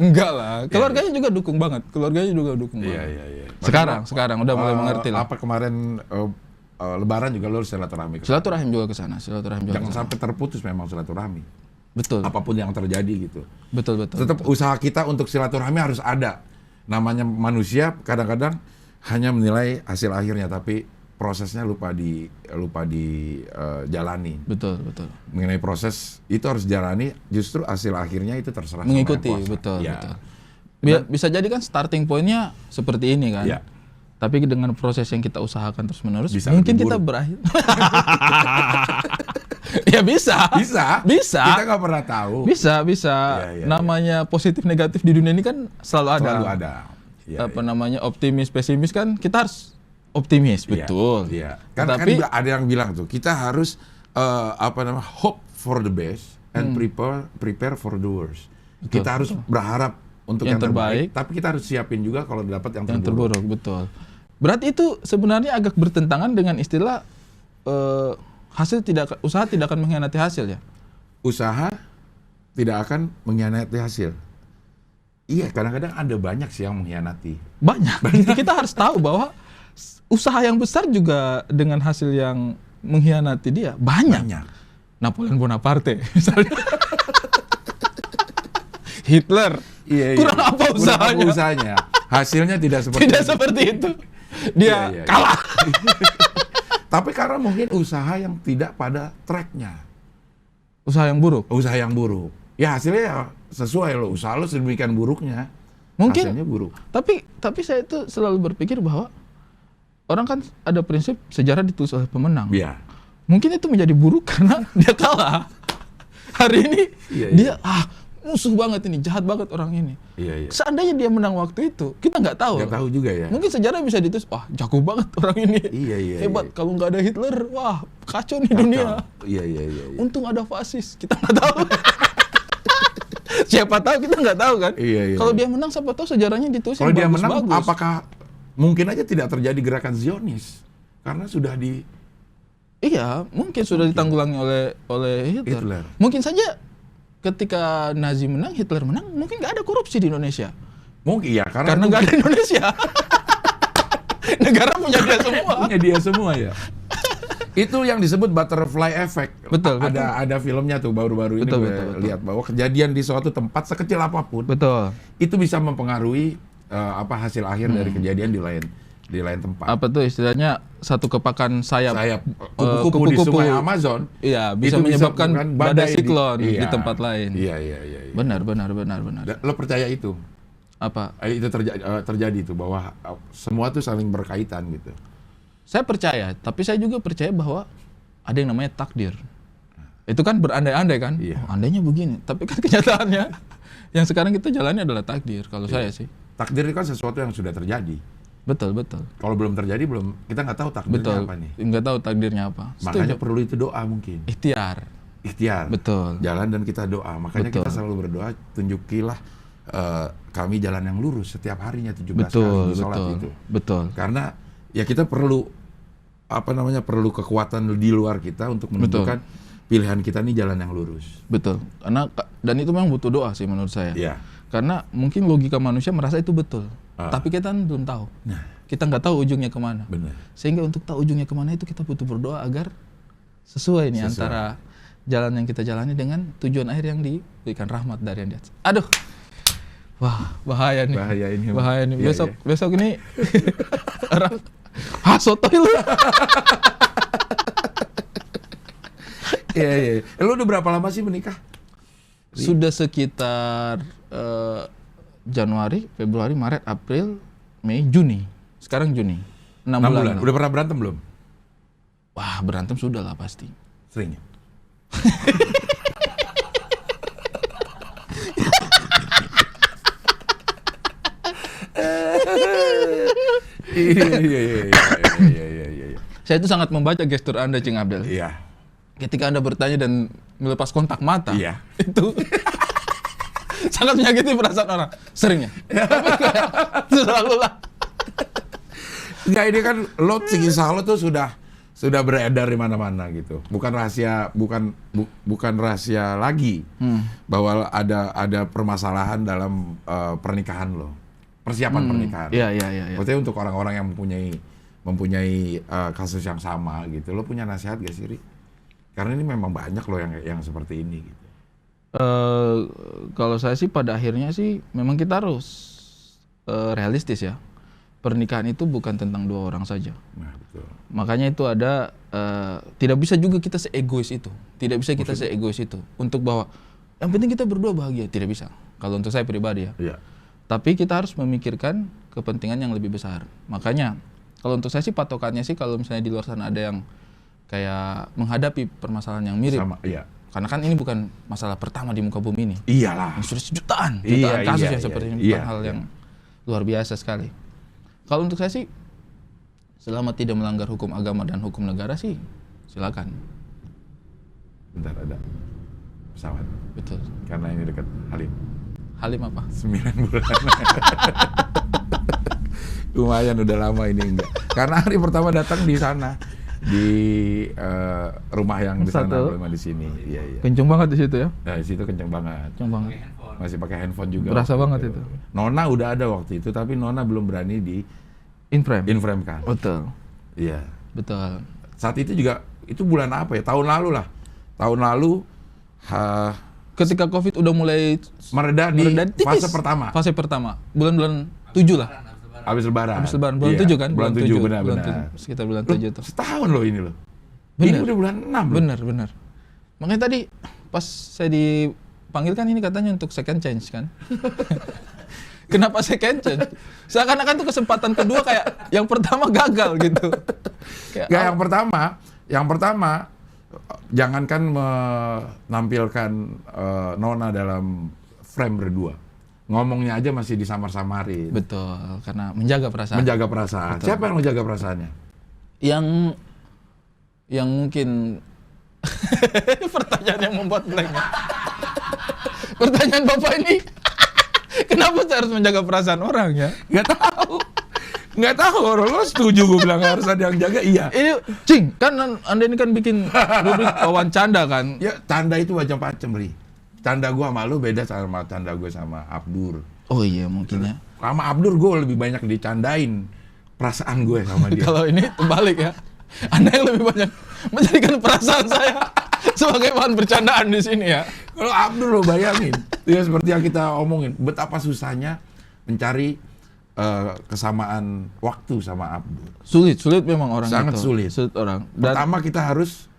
Enggak lah. Keluarganya juga dukung banget. Iya. Sekarang udah mulai mengerti lah. Apa kemarin Lebaran juga lo silaturahmi. Silaturahim juga ke sana. Jangan sampai terputus memang silaturahmi. Betul. Apapun yang terjadi gitu. Betul. Tetap usaha kita untuk silaturahmi harus ada. Namanya manusia kadang-kadang hanya menilai hasil akhirnya, tapi prosesnya lupa dijalani. Betul. Mengenai proses itu harus jalani, justru hasil akhirnya itu terserah. Mengikuti, betul. Bisa jadi kan starting point-nya seperti ini kan. Ya. Tapi dengan proses yang kita usahakan terus-menerus, bisa mungkin kita berakhir. Ya bisa. Kita nggak pernah tahu. Bisa. Namanya positif negatif di dunia ini kan selalu ada. Optimis pesimis kan kita harus optimis, betul. Iya. Tapi ada yang bilang tuh kita harus hope for the best and prepare for the worst. Betul, Kita harus berharap untuk yang yang terbaik, terbaik, tapi kita harus siapin juga kalau dapat yang yang terburuk. terburuk, betul. Berarti itu sebenarnya agak bertentangan dengan istilah usaha tidak akan mengkhianati hasil ya. Usaha tidak akan mengkhianati hasil. Iya, kadang-kadang ada banyak sih yang mengkhianati. Banyak. Kita harus tahu bahwa usaha yang besar juga dengan hasil yang mengkhianati dia banyak. Napoleon Bonaparte misalnya. Hitler. Iya. Kurang apa usahanya? Hasilnya tidak seperti itu. Dia kalah. Tapi karena mungkin usaha yang tidak pada tracknya. Usaha yang buruk. Ya hasilnya ya sesuai lo. Usaha lo sedemikian buruknya. Mungkin. Hasilnya buruk. Tapi saya itu selalu berpikir bahwa orang kan ada prinsip sejarah ditulis oleh pemenang. Iya. Mungkin itu menjadi buruk karena dia kalah. Hari ini dia musuh banget ini, jahat banget orang ini. Iya. Seandainya dia menang waktu itu, kita nggak tahu. Nggak tahu juga ya. Mungkin sejarah bisa ditulis, wah jago banget orang ini. Iya. Hebat, kalau nggak ada Hitler, wah kacau nih dunia. Iya. Untung ada fasis, kita nggak tahu. Siapa tahu, kita nggak tahu kan. Iya. Kalau dia menang, siapa tahu sejarahnya ditulis kalau dia bagus, menang, apakah mungkin aja tidak terjadi gerakan Zionis? Karena sudah Iya, mungkin sudah ditanggulangi oleh Hitler. Mungkin saja ketika Nazi menang, Hitler menang, mungkin nggak ada korupsi di Indonesia. Mungkin ya, karena nggak ada Indonesia. Negara punya dia semua. Punya dia semua ya. Itu yang disebut butterfly effect. Betul. Ada filmnya tuh baru-baru ini gue lihat bahwa kejadian di suatu tempat sekecil apapun. Betul. Itu bisa mempengaruhi hasil akhir dari kejadian di lain tempat. Apa tuh istilahnya satu kepakan sayap kupu-kupu di sungai Amazon. Iya, bisa menyebabkan badai siklon di tempat lain. Iya. Benar. Lo percaya itu? Apa? Itu terjadi itu bahwa semua tuh saling berkaitan gitu. Saya percaya, tapi saya juga percaya bahwa ada yang namanya takdir. Itu kan berandai-andai kan? Iya. Oh, andainya begini, tapi kan kenyataannya yang sekarang kita jalani adalah takdir kalau saya sih. Takdir itu kan sesuatu yang sudah terjadi. Betul. Kalau belum terjadi, kita nggak tahu takdirnya apa nih. Nggak tahu takdirnya apa. Makanya perlu itu doa mungkin. Ikhtiar. Betul. Jalan dan kita doa. Makanya kita selalu berdoa, tunjukilah kami jalan yang lurus setiap harinya 17 kali di sholat itu. Betul. Karena ya kita perlu kekuatan di luar kita untuk menentukan pilihan kita nih jalan yang lurus. Betul. Dan itu memang butuh doa sih menurut saya. Iya. Karena mungkin logika manusia merasa itu betul. Tapi kita kan belum tahu. Kita nggak tahu ujungnya kemana. Benar. Sehingga untuk tahu ujungnya kemana itu kita butuh berdoa agar sesuai nih antara jalan yang kita jalani dengan tujuan akhir yang diberikan rahmat dari yang di atas. Aduh. Wah, bahaya nih. Bahaya ini. Besok ini orang sotoy lu. Iya. Lu udah berapa lama sih menikah? Sudah sekitar Januari, Februari, Maret, April, Mei, Juni. Sekarang Juni. 6 bulan. Udah pernah berantem belum? Wah, berantem sudah lah pasti. Sering. Iya. Saya itu sangat membaca gestur Anda, Cing Abdel. Iya. Ketika Anda bertanya dan melepas kontak mata, itu sangat menyakiti perasaan orang. Seringnya. Selalu lah. Enggak, ini kan kisah lo tuh sudah beredar di mana-mana gitu. Bukan rahasia lagi bahwa ada permasalahan dalam pernikahan lo. Persiapan pernikahan. Iya. Maksudnya untuk orang-orang yang mempunyai kasus yang sama gitu. Lo punya nasihat gak sih, Ri? Karena ini memang banyak lo yang seperti ini gitu. Kalau saya sih pada akhirnya sih memang kita harus realistis ya. Pernikahan itu bukan tentang dua orang saja. Nah, betul. Makanya itu ada tidak bisa juga kita seegois itu. Tidak bisa kita seegois itu untuk bahwa yang penting kita berdua bahagia, tidak bisa. Kalau untuk saya pribadi ya. Iya. Tapi kita harus memikirkan kepentingan yang lebih besar. Makanya kalau untuk saya sih patokannya sih kalau misalnya di luar sana ada yang kayak menghadapi permasalahan yang mirip. Sama, iya. Karena kan ini bukan masalah pertama di muka bumi ini. Iyalah. Ini sudah jutaan kasus yang seperti ini. Bukan hal yang luar biasa sekali. Kalau untuk saya sih, selama tidak melanggar hukum agama dan hukum negara sih, silakan. bentar ada pesawat. Betul. Karena ini dekat Halim. Halim apa? 9 bulan. Lumayan udah lama ini enggak. Karena hari pertama datang di sana di rumah yang di sana, rumah di sini. Iya, iya. Kenceng banget di situ ya? Nah, di situ kenceng banget. Kenceng banget. Masih pakai handphone juga. Berasa banget itu. Nona udah ada waktu itu, tapi Nona belum berani di inframe kan. Betul. Iya. Betul. Saat itu juga, itu bulan apa ya? Tahun lalu lah. Tahun lalu ketika Covid udah mulai mereda di fase pertama. Fase pertama. Bulan-bulan 7 lah. Habis lebaran. Bulan 7 kan? Bulan 7 benar. Sekitar bulan 7 tuh. Setahun loh ini loh. Bener. Ini udah bulan 6 loh. Bener. Makanya tadi pas saya dipanggil kan ini katanya untuk second chance kan. Kenapa second chance? Seakan-akan tuh kesempatan kedua kayak yang pertama gagal gitu. Yang pertama jangankan menampilkan Nona dalam frame berdua. Ngomongnya aja masih disamar-samarin. Betul, karena menjaga perasaan. Menjaga perasaan. Betul. Siapa yang menjaga perasaannya? Yang mungkin pertanyaan yang membuat blank. Pertanyaan Bapak ini kenapa saya harus menjaga perasaan orang ya? Nggak tahu, lo setuju gue bilang harus ada yang jaga, iya. Ini, Cing, kan Anda ini kan bikin rubrik wawan canda kan? Ya, canda itu macam-macam, Ri. Canda gue sama lo beda sama canda gue sama Abdur. Oh iya, mungkin ya. Sama Abdur gue lebih banyak dicandain perasaan gue sama dia. Kalau ini terbalik ya. Anda yang lebih banyak menjadikan perasaan saya sebagai bahan bercandaan di sini ya. Kalau Abdur lo bayangin, ya seperti yang kita omongin, betapa susahnya mencari kesamaan waktu sama Abdur. Sulit memang orang sangat itu. Sulit orang. Pertama kita harus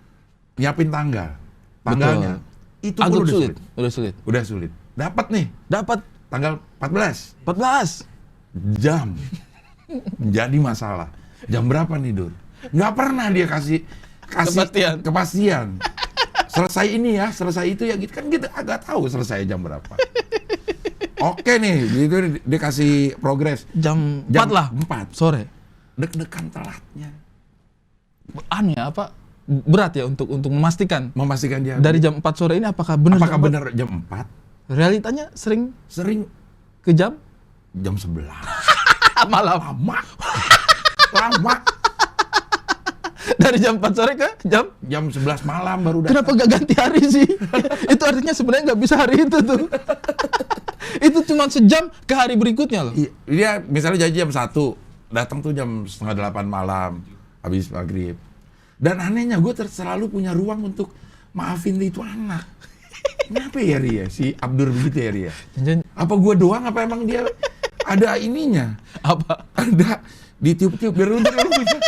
nyiapin tanggalnya. Betul. Itu udah sulit. Dapat tanggal 14 jam. Jadi masalah. Jam berapa nih, Dur? Nggak pernah dia kasih kepastian. Selesai ini ya, selesai itu ya, gitu kan kita agak tahu selesai jam berapa. Oke nih, gitu dia kasih progres. Jam 4 lah. 4 sore. Deg-degan telatnya. Aneh apa? Berat ya untuk memastikan dia. Dari jam 4 sore ini apakah benar jam 4? Realitanya sering ke jam 11. Malam. Lama. Dari jam 4 sore ke jam 11 malam baru datang. Kenapa gak ganti hari sih? Itu artinya sebenarnya nggak bisa hari itu tuh. Itu cuma sejam ke hari berikutnya loh. Dia misalnya janji jam 1, datang tuh jam 7:30 malam, habis maghrib. Dan anehnya gue selalu punya ruang untuk maafin itu anak. Kenapa ya Ria? Si Abdur begitu ya Ria? Apa gue doang, apa emang dia ada ininya? Apa? Ada ditiup-tiup biar lu bisa.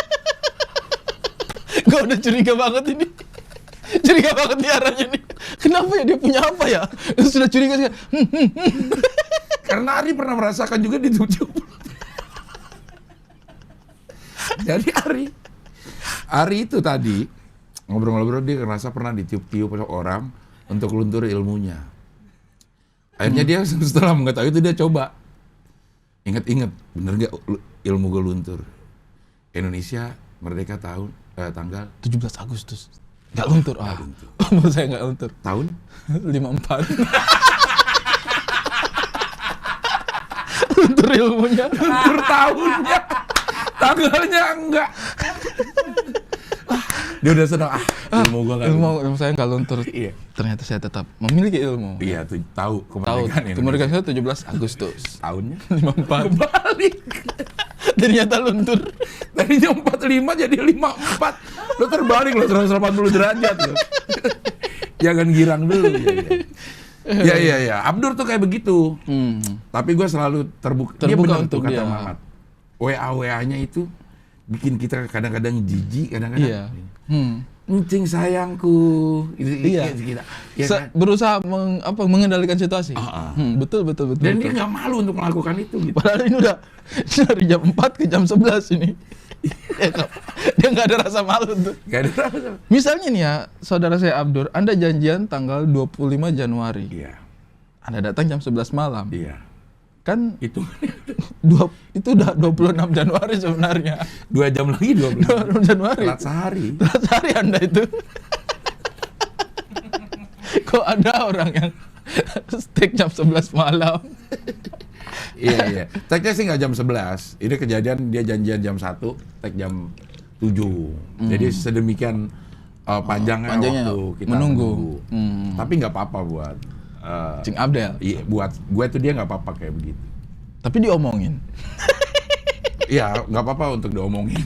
Gue udah curiga banget ini. Curiga banget nih arahnya nih. Kenapa ya, dia punya apa ya? Sudah curiga sih. Karena Ari pernah merasakan juga ditiup-tiup. Jadi Ari itu tadi ngobrol-ngobrol, dia ngerasa pernah ditiup-tiup orang untuk luntur ilmunya. Akhirnya dia setelah mengetahui itu dia coba inget-inget, bener gak ilmu gue luntur? Indonesia merdeka tanggal 17 Agustus. Gak luntur. Menurut saya gak luntur. Tahun? 54. Luntur ilmunya. Luntur tahunnya. Tanggalnya enggak. Dia udah senang, ilmu gua gak luntur. Ilmu saya gak luntur. Iya. Ternyata saya tetap memiliki ilmu. Iya, tahu kemerdekaan Indonesia. Kemerdekaan saya 17 Agustus. Tahunnya? 54. Kebalik. Ternyata luntur. Tadinya 45 jadi 54. Lo terbalik lo 180 derajat lo. Jangan girang dulu. Ya. Abdur tuh kayak begitu. Tapi gue selalu terbuka. Dia benar tuh kata Mamat. WA-nya itu bikin kita kadang-kadang jijik, kadang-kadang. Iya. Encing sayangku. Iya. Kan? Berusaha mengendalikan situasi. Betul. Dan dia nggak malu untuk melakukan itu. Gitu. Padahal ini udah dari jam 4 ke jam 11 ini. Dia nggak ada rasa malu tuh. Nggak ada rasa. Misalnya nih ya, saudara saya Abdur, Anda janjian tanggal 25 Januari. Iya. Anda datang jam 11 malam. Iya. Kan itu udah 26 Januari sebenarnya. 2 jam lagi 26 Januari. Telat sehari Anda itu. Kok ada orang yang steak jam 11 malam? Iya. Tag-nya sih nggak jam 11. Ini kejadian dia janjian jam 1, tag jam 7. Jadi sedemikian panjangnya waktu kita menunggu. Tapi nggak apa-apa buat Cing Abdel. Iya, buat gue tuh dia nggak apa-apa kayak begitu. Tapi diomongin. Iya, nggak apa-apa untuk diomongin.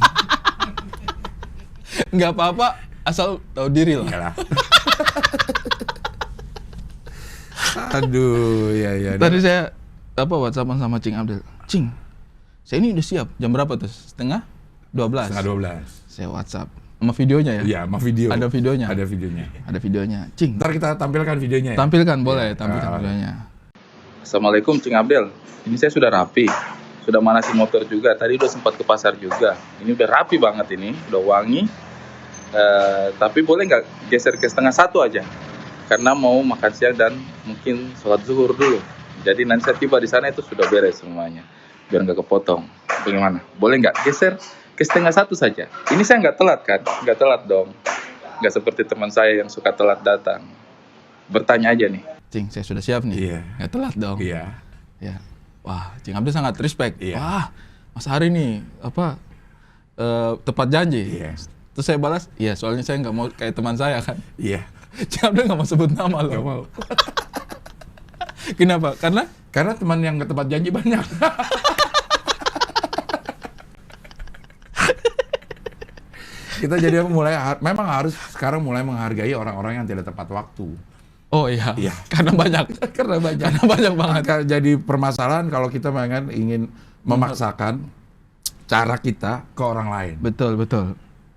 Nggak apa-apa, asal tahu diri lah. Iyalah. Aduh, ya. Tadi saya WhatsAppan sama Cing Abdel. Cing, saya ini udah siap. Jam berapa tuh? Setengah 12. Setengah 12. Saya WhatsApp sama videonya ya. Iya, sama video. Ada videonya. Ada videonya. Cing. Ntar kita tampilkan videonya. Ya? Tampilkan boleh, tampilkan videonya. Assalamualaikum Cing Abdel. Ini saya sudah rapi. Sudah manasi motor juga. Tadi udah sempat ke pasar juga. Ini udah rapi banget ini, udah wangi. Tapi boleh nggak geser ke setengah 1 aja? Karena mau makan siang dan mungkin sholat zuhur dulu. Jadi nanti saya tiba di sana itu sudah beres semuanya, biar nggak kepotong. Bagaimana? Boleh nggak geser ke setengah 1 saja? Ini saya nggak telat kan? Nggak telat dong. Nggak seperti teman saya yang suka telat datang. Bertanya aja nih. Cing, saya sudah siap nih. Iya. Nggak telat dong. Iya. Ya. Wah, Cing Abdel sangat respect. Iya. Wah, Mas Hari nih tepat janji. Iya. Terus saya balas, iya soalnya saya nggak mau kayak teman saya kan. Iya. Cing Abdel nggak mau sebut nama loh. Nggak mau. Kenapa? Karena teman yang nggak tepat janji banyak. Kita jadi memang harus sekarang mulai menghargai orang-orang yang tidak tepat waktu. Oh iya. Iya. Karena banyak. Karena banyak banget. Jadi permasalahan kalau kita ingin memaksakan cara kita ke orang lain. Betul.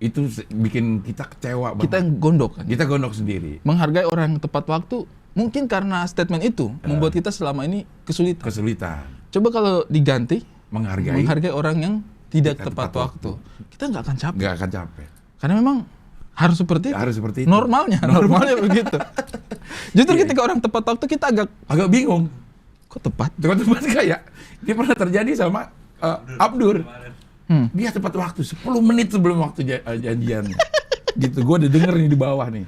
Itu bikin kita kecewa banget. Kita yang gondok kan. Kita gondok sendiri. Menghargai orang yang tepat waktu, mungkin karena statement itu membuat kita selama ini kesulitan. Coba kalau diganti, menghargai orang yang tidak tepat waktu. Kita nggak akan capek. Nggak akan capek. Karena memang harus seperti itu. Normalnya begitu. Justru ketika orang tepat waktu kita agak bingung. Kok tepat? Kayak dia pernah terjadi sama Abdur. Dia tepat waktu 10 menit sebelum waktu janjian. Gitu. Gue udah denger nih di bawah nih.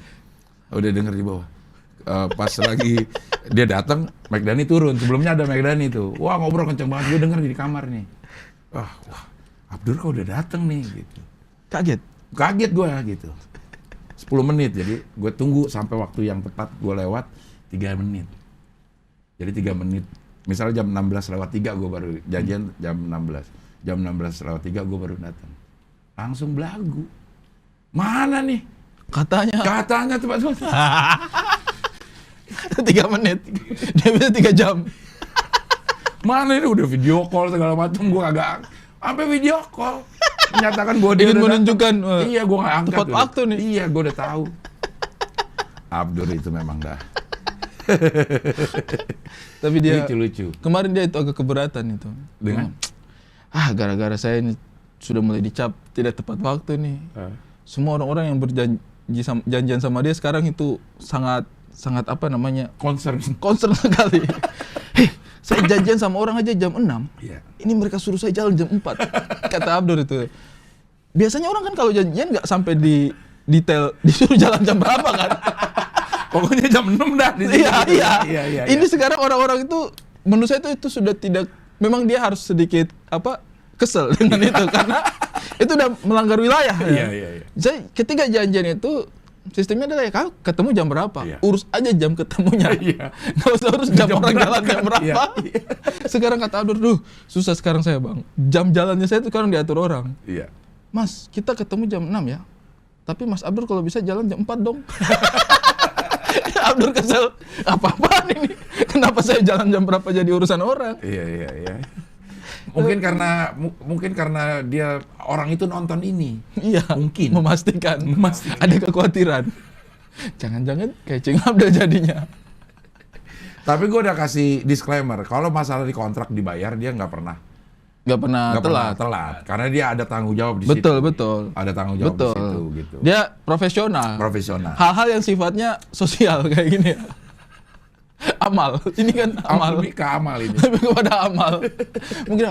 Pas lagi dia datang, McDani turun. Sebelumnya ada McDani tuh. Wah, ngobrol kenceng banget. Gue denger di kamar nih. Wah, Abdur kok udah datang nih gitu. Kaget gue gitu. 10 menit, jadi gue tunggu sampai waktu yang tepat gue lewat 3 menit. Jadi 3 menit, misalnya jam 16:03 gue baru janjian jam 16. Jam 16:03 gue baru datang. Langsung belagu. Mana nih? Katanya tepat waktu. 3 menit. Dia bisa 3 jam. Mana ini udah video call segala macam, gue kagak sampai video call. Menyatakan bahwa dia ingin menunjukkan iya, gue nggak angkat tepat waktu nih. Iya, gue udah tahu. Abdur itu memang dah. Tapi dia lucu. Kemarin dia itu agak keberatan itu. Dengan? Gara-gara saya ini sudah mulai dicap tidak tepat waktu nih. Semua orang-orang yang janjian sama dia sekarang itu sangat concern sekali. Saya janjian sama orang aja jam 6. Yeah. Ini mereka suruh saya jalan jam 4. Kata Abdur itu. Biasanya orang kan kalau janjian nggak sampai di detail disuruh jalan jam berapa kan. Pokoknya jam 6 dah. Iya. Ini sekarang orang-orang itu menurut saya itu sudah tidak, memang dia harus sedikit kesel dengan itu karena itu udah melanggar wilayah. Iya. Jadi ketika janjian itu sistemnya adalah kau ketemu jam berapa, urus aja jam ketemunya, nggak usah urus jam orang jalan jam berapa. Sekarang kata Abdur, susah sekarang saya bang, jam jalannya saya itu sekarang diatur orang. Mas, kita ketemu jam 6 ya, tapi Mas Abdur kalau bisa jalan jam 4 dong. Abdur kesel, apa-apaan ini, kenapa saya jalan jam berapa jadi urusan orang. Iya. Mungkin karena dia orang itu nonton ini. Iya. Mungkin. Memastikan. Ada kekhawatiran. Jangan-jangan kayak Cing Abdel jadinya. Tapi gue udah kasih disclaimer. Kalau masalah di kontrak dibayar, dia nggak pernah telat. Karena dia ada tanggung jawab di situ. Betul. Ada tanggung jawab di situ. Gitu. Dia profesional. Hal-hal yang sifatnya sosial kayak gini ya. Amal, ini kan amal. Lebih ke amal ini. Lebih kepada amal. Mungkin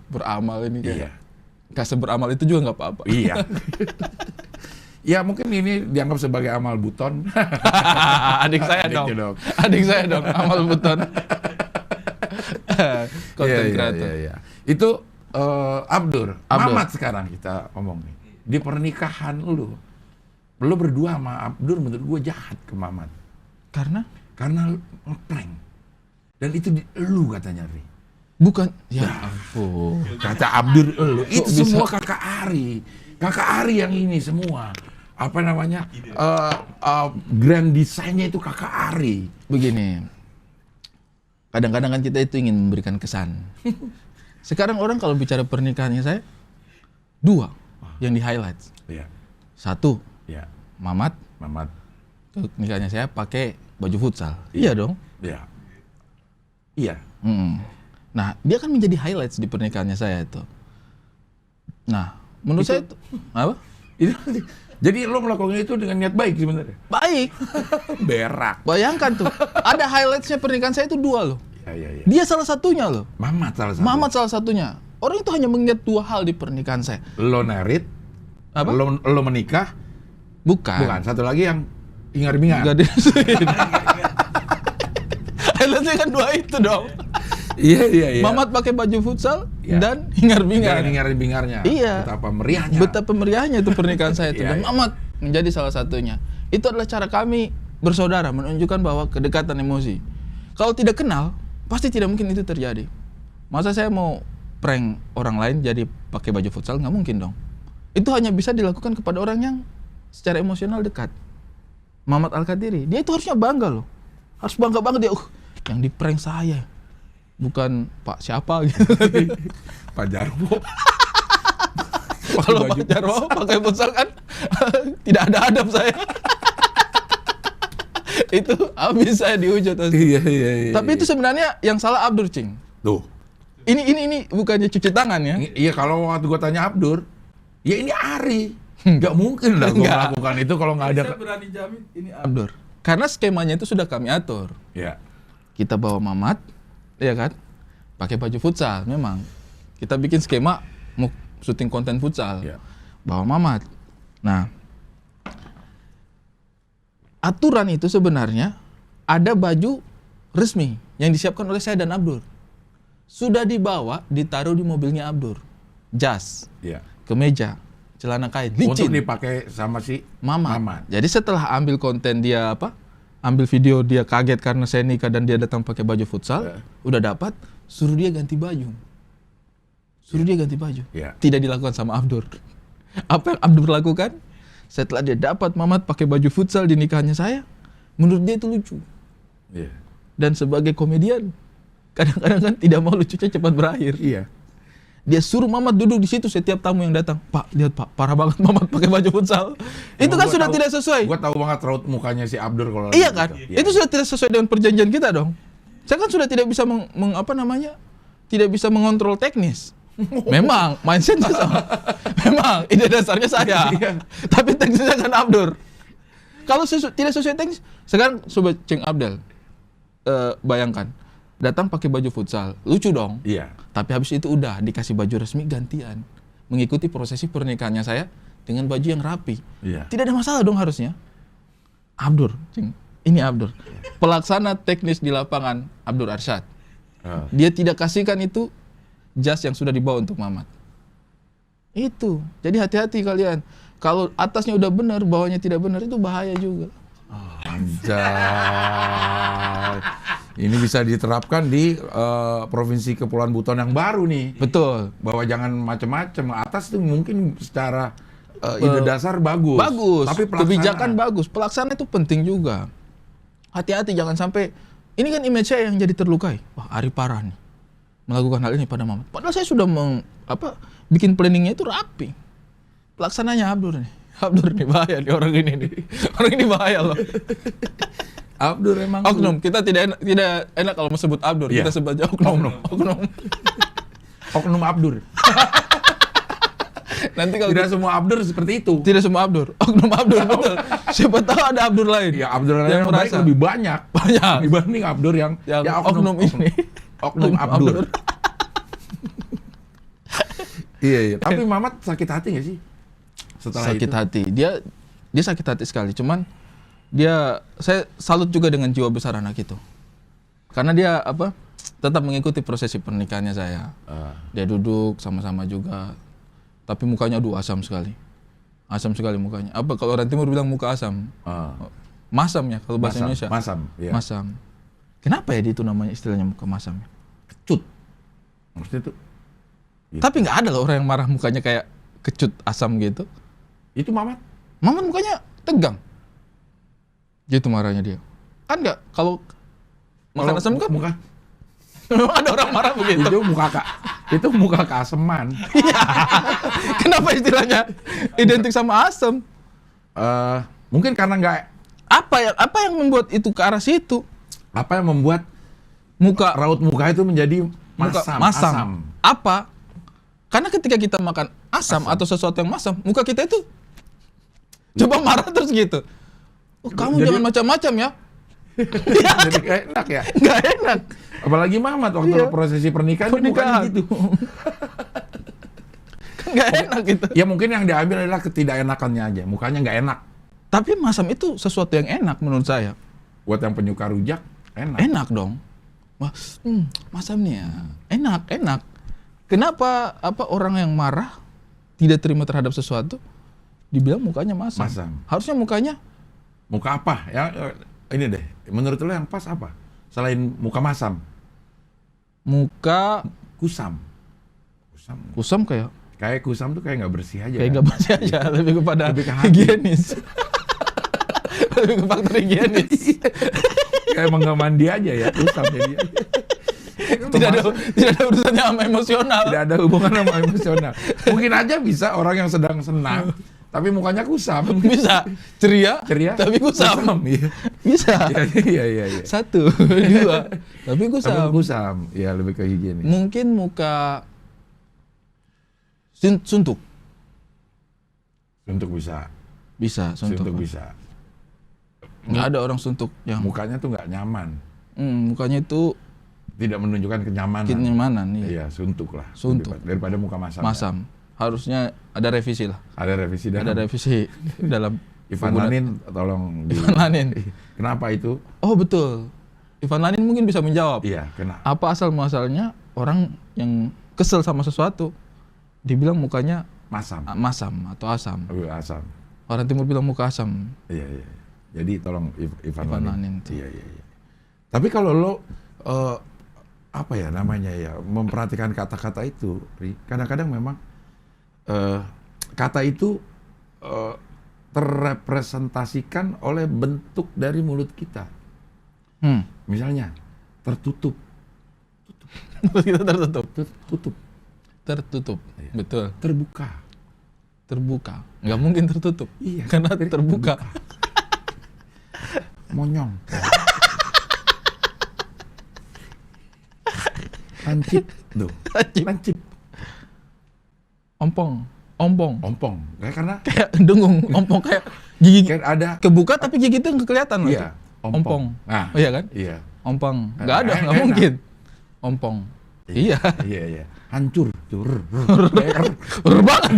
beramal ini kayak. Kasih beramal itu juga nggak apa-apa. Iya. Ya mungkin ini dianggap sebagai amal buton. Adik saya Adiknya dong. dong. Adik saya dong, amal buton. Konten Iya, kreator. iya. Itu Abdur. Abdur. Mamat sekarang kita ngomong nih. Di pernikahan lu berdua sama Abdur menurut gue jahat ke Mamat. Karena Ngeprank. Dan itu lu katanya, Ri. bukan, ya ampun. Kata Abdur lu. Itu bisa? semua kakak Ari. Kakak Ari yang ini semua. Apa namanya? Grand desainnya itu kakak Ari. Begini, kadang-kadang kan kita itu ingin memberikan kesan. Sekarang orang kalau bicara pernikahannya saya, 2 yang di highlight. Iya. 1, Iya. Mamat, nikahnya saya pakai baju futsal. Iya dong. Iya. Iya. Nah, dia kan menjadi highlights di pernikahannya saya itu. Nah, menurut saya itu apa? Jadi lo melakukan itu dengan niat baik sebenarnya. Baik. Berak. Bayangkan tuh, ada highlightsnya pernikahan saya itu 2 loh. Iya. Dia salah satunya loh. Mamat salah satu. Mamat salah satunya. Orang itu hanya mengingat 2 hal di pernikahan saya. Lo merit. Apa? Lo menikah. Bukan. Satu lagi yang hingar-bingar. Enggak disuruhin. Highlightsnya kan 2 itu dong. Iya. Mamat pakai baju futsal Iya. dan hingar-bingar. Hingar-bingarnya. Iya. Betapa meriahnya. Betapa meriahnya itu pernikahan saya itu. Iya, Dan iya. Mamat menjadi salah satunya. Itu adalah cara kami bersaudara, menunjukkan bahwa kedekatan emosi. Kalau tidak kenal, pasti tidak mungkin itu terjadi. Masa saya mau prank orang lain jadi pakai baju futsal? Nggak mungkin dong. Itu hanya bisa dilakukan kepada orang yang secara emosional dekat. Mamat Al-Qadiri, dia itu harusnya bangga loh. Harus bangga banget dia. Yang di prank saya. Bukan Pak siapa gitu. Pak Jarwo. Kalau Pak Jarwo pakai futsal kan tidak ada adab saya. Itu habis saya dihujat. Iya. Tapi itu sebenarnya yang salah Abdur, Cing. Tuh. Ini bukannya cuci tangan ya. Iya, kalau waktu gua tanya Abdur, ya ini Ari. Nggak mungkin lah gua Nggak. melakukan itu kalau nggak ada. Saya berani jamin ini Abdur. Karena skemanya itu sudah kami atur. Iya. Kita bawa Mamat, ya kan? Pakai baju futsal, memang. Kita bikin skema mau syuting konten futsal. Iya. Bawa Mamat. Nah, aturan itu sebenarnya ada baju resmi yang disiapkan oleh saya dan Abdur. Sudah dibawa, ditaruh di mobilnya Abdur. Jas, Iya. kemeja, celana kain, Untuk licin. dipakai sama si Mamat. Jadi setelah ambil konten dia ambil video dia kaget karena saya nikah dan dia datang pakai baju futsal, udah dapat, suruh dia ganti baju. Iya. Tidak dilakukan sama Abdur. Apa yang Abdur lakukan? Setelah dia dapat Mamat pakai baju futsal di nikahannya saya, menurut dia itu lucu. Iya. Dan sebagai komedian, kadang-kadang kan tidak mau lucunya cepat berakhir. Iya. Dia suruh Mamat duduk di situ setiap tamu yang datang. Pak, lihat Pak, parah banget Mamat pakai baju futsal. Itu kan sudah tidak sesuai. Gua tahu banget raut mukanya si Abdur kalau Iya lagi kan? gitu. Iya. Itu sudah tidak sesuai dengan perjanjian kita dong. Saya kan sudah tidak bisa tidak bisa mengontrol teknis. Memang mindsetnya sama. Memang ide dasarnya saya. Iya. Tapi teknisnya kan Abdur. Kalau tidak sesuai teknis, sekarang Sobat Ceng Abdel, bayangkan datang pakai baju futsal, lucu dong. Iya. Tapi habis itu udah dikasih baju resmi gantian, mengikuti prosesi pernikahannya saya dengan baju yang rapi. Iya. Tidak ada masalah dong harusnya. Abdur, Cing. Ini Abdur. Pelaksana teknis di lapangan Abdur Arsyad. Dia tidak kasihkan itu jas yang sudah dibawa untuk Mamat. Itu. Jadi hati-hati kalian. Kalau atasnya udah benar, bawahnya tidak benar, itu bahaya juga. Anjay. Ini bisa diterapkan di provinsi Kepulauan Buton yang baru nih. Betul. Bahwa jangan macam-macam. Atas itu mungkin secara ide dasar bagus. Bagus. Tapi kebijakan bagus. Pelaksana itu penting juga. Hati-hati jangan sampai ini kan image saya yang jadi terlukai. Wah, Ari parah nih melakukan hal ini pada Mamat. Padahal saya sudah bikin planningnya itu rapi. Pelaksananya Abdur nih. Abdur nih bahaya nih orang ini nih. Orang ini bahaya loh. Abdur emang Oknum. Kita tidak enak kalau mau sebut Abdur. Iya. Kita sebut aja oknum. Oknum Abdur. Nanti kalau Tidak semua Abdur seperti itu. tidak semua Abdur. Oknum Abdur betul. Siapa tahu ada Abdur lain. Ya Abdur yang baik merasa lebih banyak dibanding Abdur yang ya, oknum ini. Oknum Abdur. Iya. Tapi Mamat sakit hati nggak sih? Setelah Sakit itu? hati. Dia Dia sakit hati sekali. Cuman saya salut juga dengan jiwa besar anak itu. Karena dia tetap mengikuti prosesi pernikahannya saya. Dia duduk sama-sama juga. Tapi mukanya asam sekali. Asam sekali mukanya. Kalau orang timur bilang muka asam. Masam ya kalau bahasa Indonesia. Masam, iya. Masam. Kenapa ya itu namanya istilahnya muka masam? Kecut. Maksudnya itu. Gitu. Tapi nggak ada loh orang yang marah mukanya kayak kecut asam gitu. Itu Mamat? Mamat mukanya tegang. Gitu marahnya dia. Kan nggak kalau makan asam kan? Muka. Memang ada orang marah begitu. Itu muka keaseman. Kenapa istilahnya identik sama asam? Mungkin karena nggak. Apa yang membuat itu ke arah situ? Apa yang membuat raut muka itu menjadi masam? Asam. Apa? Karena ketika kita makan asam atau sesuatu yang masam, muka kita itu coba marah terus gitu. Kamu jangan macam-macam ya. Jadi gak enak ya? Gak enak. Apalagi Mamat waktu prosesi pernikahan. Gitu. Gak enak gitu. Ya mungkin yang diambil adalah ketidakenakannya aja. Mukanya gak enak. Tapi masam itu sesuatu yang enak menurut saya. Buat yang penyuka rujak, enak. Enak dong. Wah, masam nih ya. Enak. Kenapa orang yang marah tidak terima terhadap sesuatu dibilang mukanya masam? Harusnya mukanya muka apa? Ya ini deh. Menurut lo yang pas apa? Selain muka masam. Muka kusam. Kusam kayak kusam tuh kayak nggak bersih aja. Kayak nggak bersih aja, lebih kepada lebih ke higienis. Lebih ke faktor higienis. Kayak emang nggak mandi aja ya kusam jadi. Tidak ada urusannya sama emosional. Tidak ada hubungan sama emosional. Mungkin aja bisa orang yang sedang senang, tapi mukanya kusam. Bisa ceria tapi kusam. Iya. Bisa. Iya. 1, 2, tapi kusam. Tapi kusam. Ya lebih ke higienis. Mungkin muka suntuk. Suntuk bisa. Suntuk bisa. Nggak ada orang suntuk yang mukanya tuh nggak nyaman. Mukanya itu tidak menunjukkan kenyamanan. Iya. Iya, suntuk lah. Suntuk. Daripada muka masam. Masam. Ya. Harusnya ada revisi lah. Ada revisi dalam Ivan Lanin, tolong. Ivan Lanin. Kenapa itu? Oh betul. Ivan Lanin mungkin bisa menjawab. Iya, kenapa? Apa asal muasalnya orang yang kesel sama sesuatu dibilang mukanya masam atau asam. Asam. Orang timur bilang muka asam. Iya. Jadi tolong Ivan Lanin. Iya. Tapi kalau lo apa ya namanya ya, memperhatikan kata-kata itu, kadang-kadang memang kata itu terrepresentasikan oleh bentuk dari mulut kita. Misalnya tertutup. Kita tertutup. Iya. Betul. Terbuka. Nggak mungkin tertutup. Iya. Karena terbuka. Monyong. Lancip. Ompong. Karena kayak dengung, ompong kayak gigi kayak ada kebuka tapi gigi itu nggak kelihatan. Iya, ompong. Nah, iya kan? Iya. Ompong. Nggak ada, nggak mungkin. Ompong. Iya. Hancur. Banget.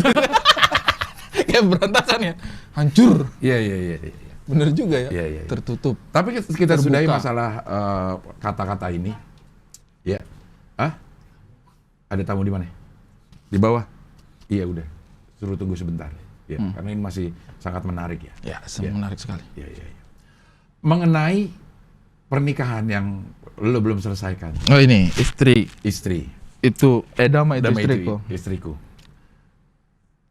Kayak berantakan ya. Hancur. Iya. Bener juga ya. Iya. Tertutup. Tapi kita sudahi masalah kata-kata ini. Ya. Ada tamu di mana? Di bawah. Iya udah. Suruh tunggu sebentar. Ya, karena ini masih sangat menarik ya. Ya, menarik sekali. Iya. Mengenai pernikahan yang lo belum selesaikan. Oh ini, istri. Itu Dama itu istriku.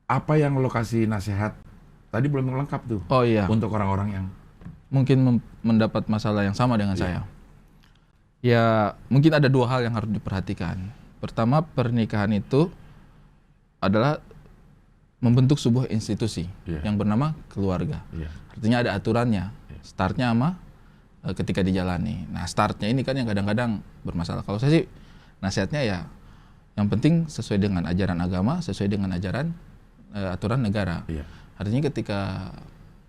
Apa yang lo kasih nasihat? Tadi belum lengkap tuh. Oh iya. Untuk orang-orang yang mungkin mendapat masalah yang sama dengan saya. Ya, mungkin ada 2 hal yang harus diperhatikan. Pertama, pernikahan itu adalah membentuk sebuah institusi yang bernama keluarga. Artinya ada aturannya. Startnya sama ketika dijalani. Nah, startnya ini kan yang kadang-kadang bermasalah. Kalau saya sih nasihatnya ya yang penting sesuai dengan ajaran agama, sesuai dengan ajaran aturan negara. Artinya ketika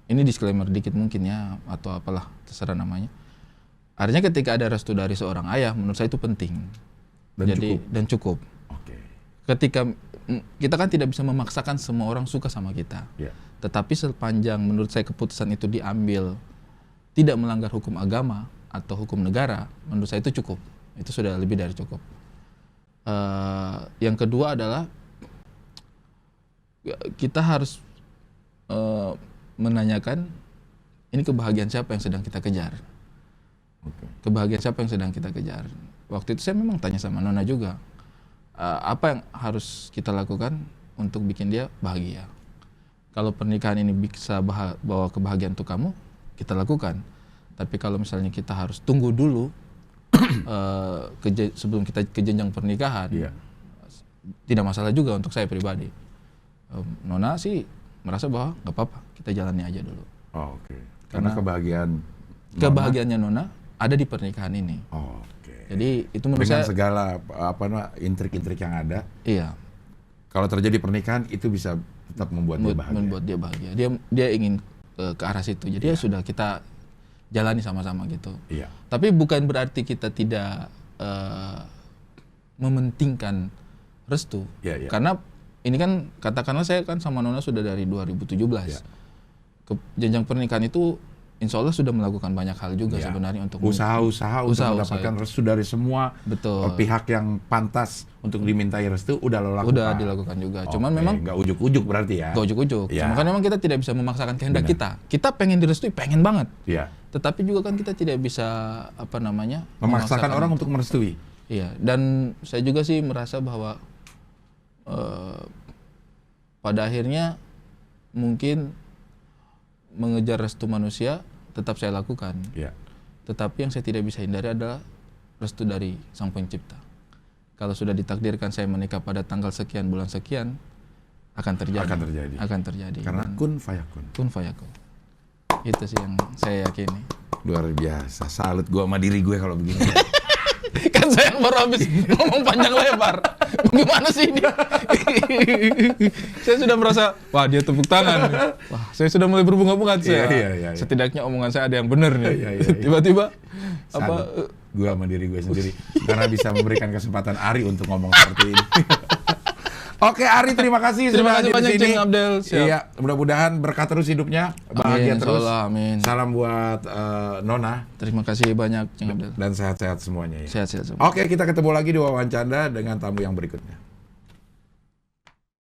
ini disclaimer dikit mungkin ya atau apalah terserah namanya. Artinya ketika ada restu dari seorang ayah, menurut saya itu penting. Dan cukup. Oke. Ketika kita kan tidak bisa memaksakan semua orang suka sama kita. Yeah. Tetapi sepanjang menurut saya keputusan itu diambil tidak melanggar hukum agama atau hukum negara, menurut saya itu cukup. Itu sudah lebih dari cukup. Yang kedua adalah kita harus menanyakan ini kebahagiaan siapa yang sedang kita kejar. Kebahagiaan siapa yang sedang kita kejar. Waktu itu saya memang tanya sama Nona juga, apa yang harus kita lakukan untuk bikin dia bahagia. Kalau pernikahan ini bisa bawa kebahagiaan untuk kamu, kita lakukan. Tapi kalau misalnya kita harus tunggu dulu sebelum kita ke jenjang pernikahan, tidak masalah juga untuk saya pribadi. Nona sih merasa bahwa nggak apa-apa, kita jalani aja dulu. Oh, oke. Karena kebahagiaannya Nona ada di pernikahan ini. Oh, oke. Jadi itu menurut dengan saya segala intrik-intrik yang ada. Iya. Kalau terjadi pernikahan itu bisa tetap membuat dia bahagia. Membuat dia bahagia. Dia ingin ke arah situ. Jadi ya sudah kita jalani sama-sama gitu. Iya. Tapi bukan berarti kita tidak mementingkan restu. Iya. Karena ini kan katakanlah saya kan sama Nona sudah dari 2017. Iya. Ke jenjang pernikahan itu insya Allah sudah melakukan banyak hal juga sebenarnya untuk usaha-usaha untuk mendapatkan restu dari semua pihak yang pantas untuk dimintai restu udah lo lakukan. Udah dilakukan juga. Cuman memang nggak ujuk-ujuk berarti ya. Nggak ujuk-ujuk. Cuma kan memang kita tidak bisa memaksakan kehendak kita. Kita pengen direstui, pengen banget. Iya. Tetapi juga kan kita tidak bisa memaksakan orang untuk merestui. Iya. Dan saya juga sih merasa bahwa pada akhirnya mungkin mengejar restu manusia tetap saya lakukan. Yeah. Tetapi yang saya tidak bisa hindari adalah restu dari Sang Pencipta. Kalau sudah ditakdirkan saya menikah pada tanggal sekian, bulan sekian, akan terjadi. Akan terjadi. Karena kun fayakun. Kun fayakun. Itu sih yang saya yakini. Luar biasa. Salut gue sama diri gue kalau begini. Kan saya yang baru habis ngomong panjang lebar. Gimana sih ini? Saya sudah merasa, wah dia tepuk tangan. Wah, saya sudah mulai berbunga-bunga. Iya. Setidaknya omongan saya ada yang benar nih. Tiba-tiba gue sama diri gue sendiri karena bisa memberikan kesempatan Ari untuk ngomong seperti ini. Oke Ari, terima kasih sudah hadir di sini. Abdel. Iya, mudah-mudahan berkah terus hidupnya, bahagia terus. Amin. Salam buat Nona. Terima kasih banyak Cing Abdel. Dan sehat-sehat semuanya ya. Sehat-sehat semua. Oke, kita ketemu lagi di Wawancara dengan tamu yang berikutnya.